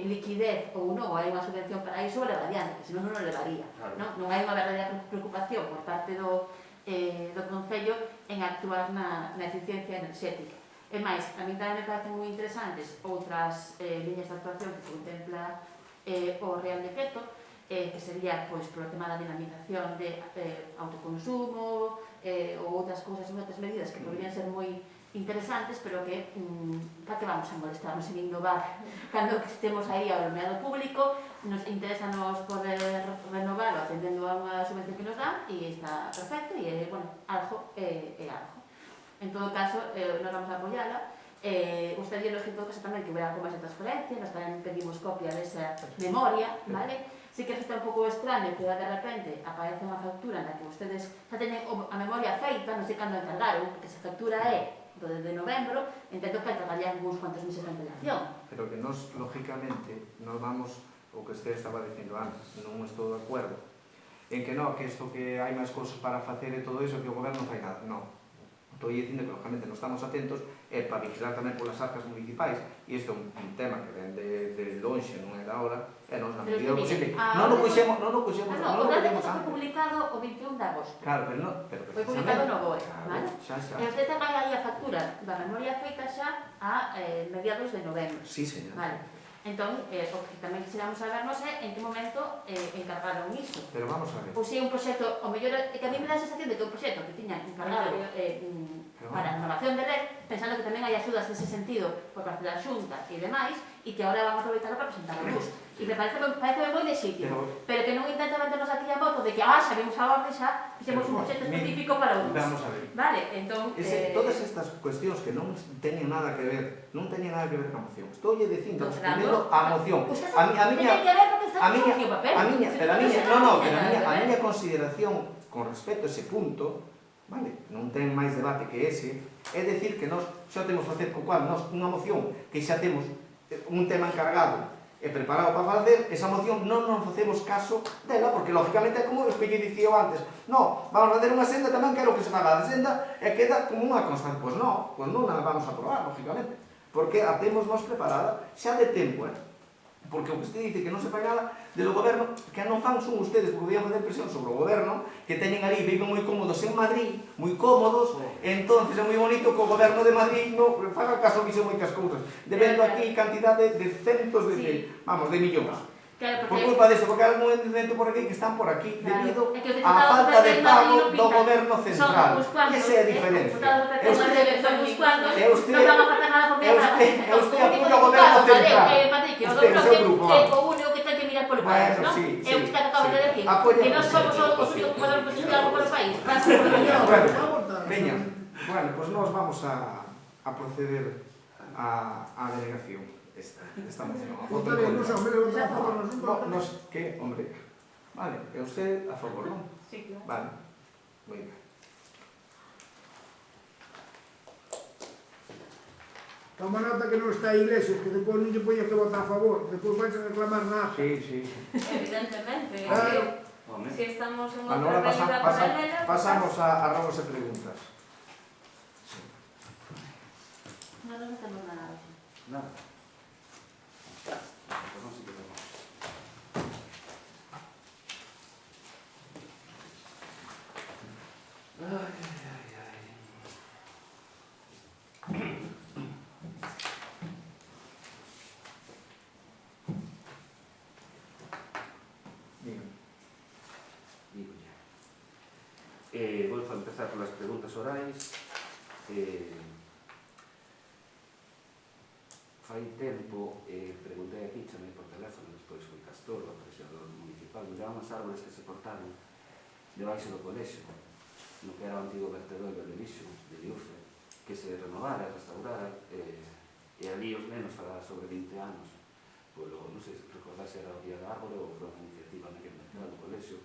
liquidez ou non, ou hai unha subvención para iso, leva adiante, que senón non o levaría. Non hai unha verdadeira preocupación por parte do Concello en actuar na eficiencia enerxética. E máis, a mí tamén me parecen moi interesantes outras liñas de actuación que contempla o Real Decreto, que sería pois polo tema da dinamización de autoconsumo ou outras cousas e outras medidas que poderían ser moi interesantes, pero que para que vamos a molestarnos en innovar cando estemos aí ao alumeado público, nos interesa nos poder renovarlo atendendo a unha subvención que nos dan e está perfecto e, bueno, algo é algo. En todo caso, nos vamos a apoiarla. Usted díanos que en todo caso tamén que hubiera algo máis de transparencia, nos tamén pedimos copia desa memoria, vale? Sí que resulta un pouco extraño que de repente aparece unha factura na que ustedes xa teñen a memoria feita, non sei cando encargaron, porque se factura é de novembro, entendo que traballar uns cuantos meses de antelación. Pero que nos, lógicamente, nos vamos, o que usted estaba dicindo antes, non estou de acordo, en que non, que isto que hai máis cousas para facer e todo iso, que o goberno non fai nada. Non. Estou dicindo que, lógicamente, non estamos atentos e para vigilar tamén polas arcas municipais, e isto é un tema que ven de lonxe, non é da hora, e nos na medida posible. Non o puxemos o grande foi publicado o 21 de agosto. Claro, pero non, foi publicado no BOE, vale? Xa. E usted ten aí a factura da memoria feita xa a mediados de novembro. Sí, señor. Vale. Entón, o que tamén quixéramos sabernos é en que momento encargaron iso. Pero vamos a ver. Ou se é un proxecto, o mellor, é que a mí me dá a sensación de que o proxecto que tiña encargado para a renovación de red, pensando que tamén hai axudas nese sentido por parte da Xunta e demais, e que agora van a aproveitarlo para presentar a luz. E me parece moi legítimo, pero que non intenten meternos aquí a moto de que xa vimos a orde, xa fixemos un proxecto específico para o luz. Vamos a ver. Vale, entón... Todas estas cuestións que non teñen nada que ver, non teñen nada que ver ca moción. Estou lle dicindo, primeiro, a moción. A miña consideración con respecto a ese punto, vale, non ten máis debate que ese, é decir que nós xa temos facer co cual nós unha moción que xa temos un tema encargado e preparado para facer, esa moción non nos facemos caso dela, porque lógicamente é como o que lle dicía antes, no, vamos a facer unha senda, tamén quero que se faga a senda e queda como unha constante, pois non a vamos a aprobar, lógicamente, porque a temos nós preparada xa de tempo, porque o que usted dice que non se fai nada do goberno, que non fan son ustedes, porque podían fazer presión sobre o goberno, que teñen ali, viven moi cómodos en Madrid, moi cómodos, entonces é moi bonito que o goberno de Madrid non faga caso que son moitas cousas, debendo aquí cantidade de centos de millóns. Por culpa deso, porque hai algún entendimento por aquí que están por aquí debido á falta de pago do goberno central. Esa é a diferencia. E usted apoia o goberno central. Usted, o seu grupo. É o único que ten que mirar polo país, non? É o que está acabando de decir. Que non somos os únicos que podemos posicionar polo país. Veña, bueno, pois nós vamos a proceder á delegación. Esta moción. Que, hombre, vale, é usted a favor, non? Sí, claro. Vale, moi ben. Toma nota que non está a Iglesias, que depois non lle poña que votar a favor, depois vais a reclamar nada. Sí. Evidentemente. Si estamos en Ahora outra realidad paralela... pasamos a robos e preguntas. Non nos hacemos nada. Nada. Pues non sei que temos. Vou a empezar polas preguntas orais. Fai tempo preguntei aquí, chamei por teléfono, despois foi Castor, o apreciador municipal, miraban as árboles que se cortaron debaixo do colexio, no que era o antigo vertedoiro de lixo, de Liufe, que se renovara, restaurara, e ali os nenos fará sobre 20 anos, non sei se recordar se era o día da árbore ou foi unha iniciativa naquele mercado do colexio,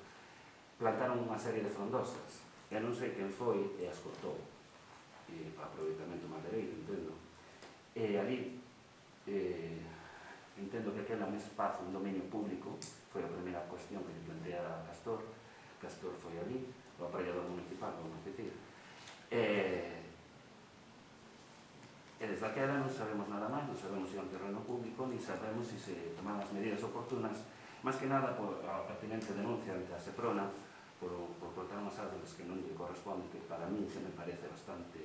plantaron unha serie de frondosas, e non sei quen foi e as cortou, para aproveitamento madeireiro, entendo. E ali entendo que aquela é un espazo, un dominio público, foi a primeira cuestión que lle plantea a Castor foi ali, o aparellador municipal, vamos dicir. E desde aquela non sabemos nada máis, non sabemos se é un terreno público, ni sabemos se se toman as medidas oportunas, máis que nada por a pertinente denuncia ante a Seprona, por cortar unhas árboles que non lle corresponde, que para mí se me parece bastante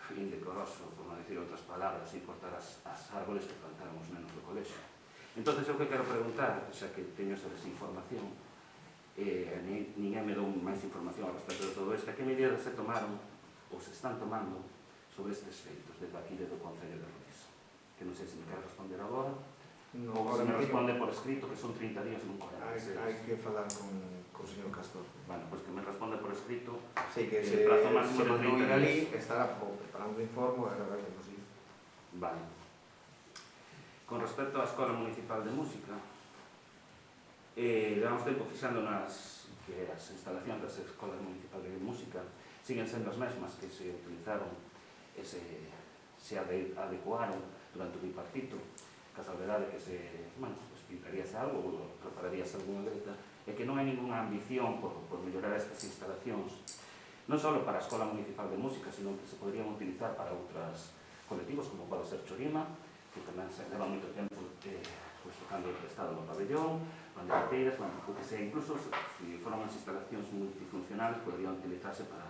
indecoroso, por non dicir outras palabras, e cortar as árboles que plantaron os nenos do colexio. Entón, eu que quero preguntar, xa que teño esa desinformación, ninguén me dou máis información ao respecto de todo isto, que medidas se tomaron ou se están tomando sobre estes feitos desde aquí, desde o Concello de Rodís? Que non sei se me quero responder agora, ou se me responde por escrito, que son 30 días non corren. Hai que falar con o señor Castor. Bueno, pois que me responde por escrito. Sí, que el plazo máximo de 30 días. Ali estará preparando o informe e agora que nos dice. Vale. Con respecto á Escola Municipal de Música, levamos tempo fixando que as instalacións das Escolas Municipal de Música siguen sendo as mesmas que se utilizaron e se adecuaron durante o bipartito, que a salvedade que pintaríase algo ou prepararíase alguna letra, e que non hai ninguna ambición por mellorar estas instalacións, non só para a Escola Municipal de Música, sino que se podrían utilizar para outros colectivos, como pode ser Chorima, que tamén se leva moito tempo tocando o estado no pabellón, banderateiras, incluso se foran as instalacións multifuncionales, podrían utilizarse para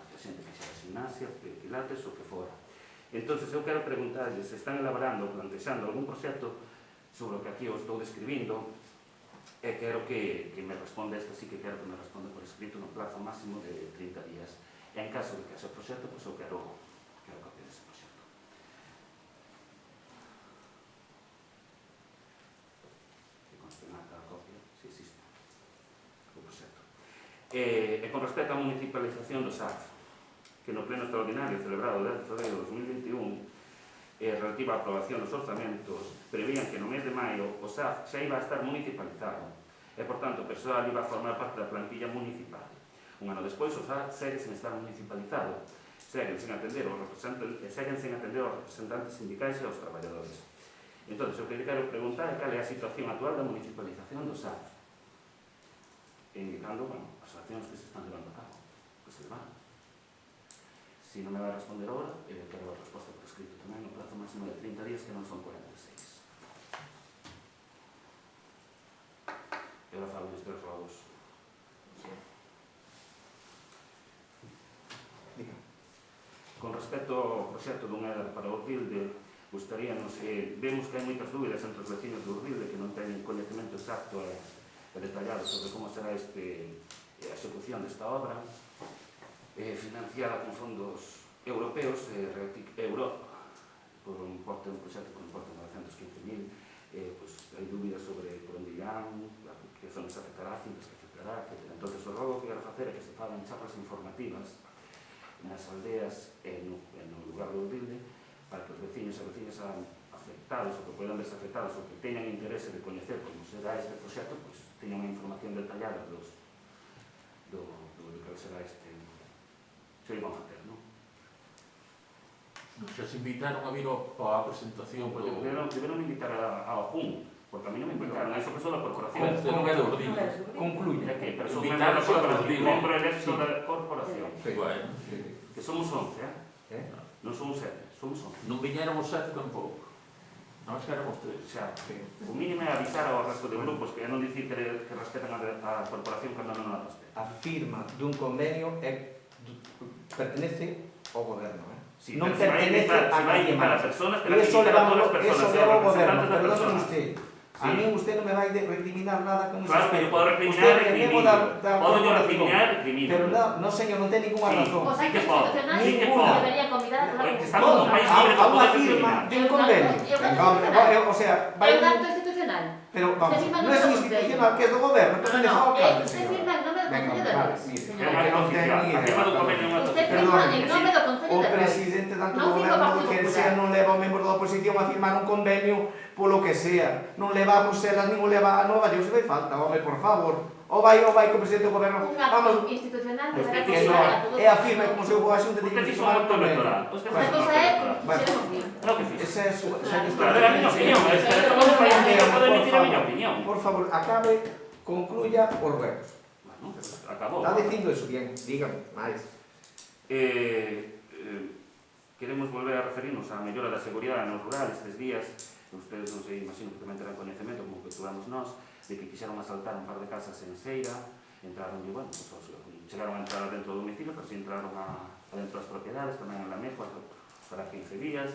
que a xente que xa gimnasia, pilates, o que fora. Entón, eu quero preguntarles se están elaborando, plantexando algún proxecto sobre o que aquí eu estou describindo, e quero que me responda esta, sí que quero que me responda por escrito no plazo máximo de 30 días. E en caso de que ese proxecto, pois eu quero copia dese proxecto. E con respecto á municipalización do SAF, que no pleno extraordinario celebrado o 10 de fevereiro de 2021, relativa á aprobación dos orzamentos, prevían que no mes de maio o SAF xa iba a estar municipalizado e, por tanto, o persoal iba a formar parte da plantilla municipal. Un ano despois, o SAF segue sen estar municipalizado, seguen sen atender aos representantes sindicais e aos traballadores. Entón, o que lle quero preguntar é cal é a situación actual da municipalización do SAF, indicando, as accións que se están levando a cabo, que se van. Si non me vai responder agora, quero a resposta por escrito tamén no prazo máximo de 30 días, que non son 46. E agora falo dos 3 robos. Con respecto ao proxecto dun EDAR para Urbilde, gustaríanos, vemos que hai moitas dúbidas entre os vecinos de Urbilde que non teñen coñecemento exacto e detallado sobre como será a execución desta obra, financiada con fondos europeos, Europa, por un proxecto con un importe de 915.000, hai dúbidas sobre por onde irán, que zonas afectará, fincas que afectará, etc. Entón, o rogo que quero facer é que se fagan charlas informativas nas aldeas e no lugar do Urbilde para que os veciños e veciñas afectados ou que poidan verse afectados ou que teñan interese de coñecer como será este proxecto, pois teñan unha información detallada do que será este se iban a facer, non? Xa se invitaron a vir á presentación. Deberon invitar ao JUN, porque a mí non me invitaron, a esa persoa da corporación. Non é do Urbilde. Concluye. É que persoa Membro electo da corporación. Bueno, Que somos 11, non somos 7, somos 11. non viñeron os 7 tampouco. Non es que éramos 3. Xa, o mínimo é avisar ao resto de grupos que non dicir que respetan a corporación cando non a respetan. A firma dun convenio pertenece ao goberno, Sí, non pero pertenece a nadie para máis. personas que Eso las leva todas las personas, o goberno, representantes de perdón personas. usted. A mí usted non me vai recriminar nada con Claro, que yo puedo recriminar, recrimino. Pero no, señor, non ten ninguna razón. Os actos puedo. institucionais Sí que puedo. deberían convidar a Porque la estamos en un país libre A para unha poder firma recriminar. de un convenio. O sea, É un acto institucional. pero vamos, Se firma non é no institucional, que é do goberno, que non é o alcalde, Usted señor. firma en nome do Venga, Concello de vale, Reis. mire, É un que acto non ten oficial. ni A firma do convenio é un acto Usted oficial. firma en Perdón, nome do Concello O de Reis. presidente tanto Non do firma o goberno Partido que Popular. sea non leva o membro da oposición a firmar un convenio polo que sea, non leva a Bruselas nin o leva a Nova York, se vai falta, home, por favor. O vai co presidente do goberno, Un acto vamos, institucional Usted deberá que fixo- non, convidar a todos. é a firma como se a xunta Usted de fixo un firmar un acto convenio. electoral. Usted Outra fixo un cosa acto é electoral. que fixeron bien. Claro que fixo. Esa é a súa Claro, era a miña opinión, é que estamos no país libre para emitir a miña opinión. Por favor, acabe, concluya os ruegos. Bueno, pues acabou. Está dicindo eso, bien, dígame, máis. Queremos volver a referirnos á mellora da seguridade no rural estes días. Ustedes non sei, imagino que tamén terán coñecemento, como que tuvamos nós, de que quixeron asaltar un par de casas en Seira, entraron, bueno, pues, chegaron a entrar dentro do domicilio, pero si entraron dentro das propiedades, tamén en la Mejo, para 15 días,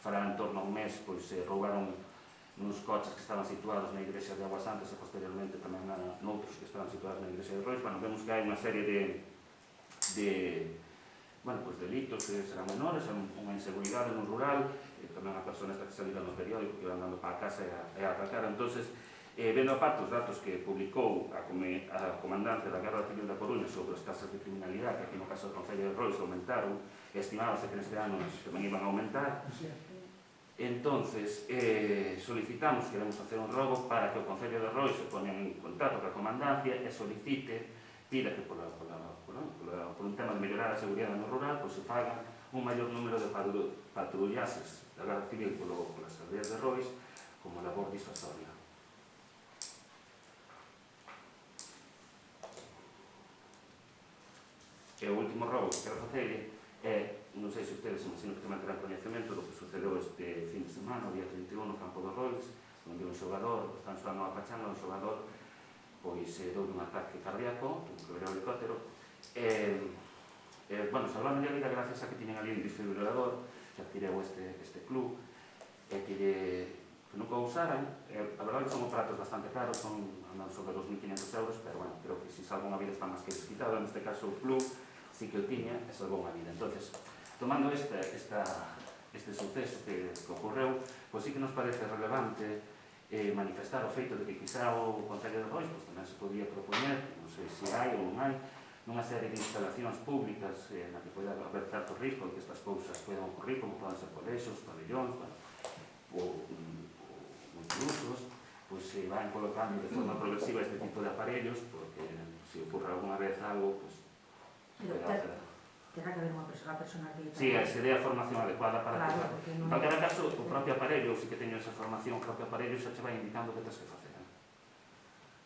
fará en torno a un mes, pois roubaron uns coches que estaban situados na igrexa de Aguasantes e posteriormente tamén noutros que estaban situados na igrexa de Rois. Bueno, vemos que hai unha serie bueno, pues delitos que serán menores, unha inseguridade no rural, tamén a persona esta que saliron no periódico que iban dando para a casa e a atacar. Entonces, vendo aparte os datos que publicou a comandante da Garda Civil da Coruña sobre as tasas de criminalidade, que aquí no caso do Concello de Rois aumentaron, e estimábase que neste ano tamén iban a aumentar. Entonces, solicitamos, queremos facer un rogo para que o Concello de Rois se poña en contacto coa comandancia e pida que por un tema de mellorar a seguridade no rural, se faga un maior número de patrullases da Garda Civil polas aldeas de Rois como labor disuasoria. E o último rogo que quero facer é, non sei se ustedes imagino que tamén terán coñecemento do que sucedeu este fin de semana, o día 31 no campo do Rois, onde un xogador, están xogando a Pachanga, un xogador pois deu un ataque cardíaco, un problema de helicóptero, bueno, salvando a vida gracias a que tiñen ali un desfibrilador que adquireu este club, e que nunca o usaran. A verdade son aparatos bastante caros, andan sobre 2.500 euros, pero bueno, creo que se salva unha vida está máis que desquitado. En este caso o club sí que o tiña e salvou unha vida. Entonces, tomando este suceso que ocorreu, pois sí que nos parece relevante manifestar o feito de que quizá o Concello de Rois pues, tamén se podía propoñer, non sei se hai ou non hai, nunha serie de instalacións públicas na que poida haber certo risco de que estas cousas poden ocurrir, como poden ser colexios, pabellóns, ou multiusos, pois se van colocando de forma progresiva este tipo de aparellos, porque se ocurre alguna vez algo, pues, terá que haber unha persona que... Sí, se dé a formación adecuada para claro, que... En calquera caso, o propio aparello, si que teño esa formación, o propio aparello xa che vai indicando o que tens que facer.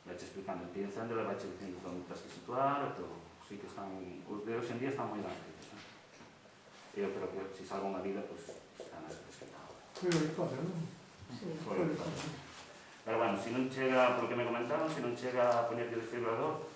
Vai che explicando en ti encéndelo, vai che dicindo onde tens que situar, e todo. Sí que están... Os de hoxe en día están moi rápidos. Eu creo que se salva unha vida, pues, están as prescritas. Foi o hipótese, non? Sí. Pero bueno, se non chega, por lo que me comentaron, se non chega a poñerte o desfibrilador,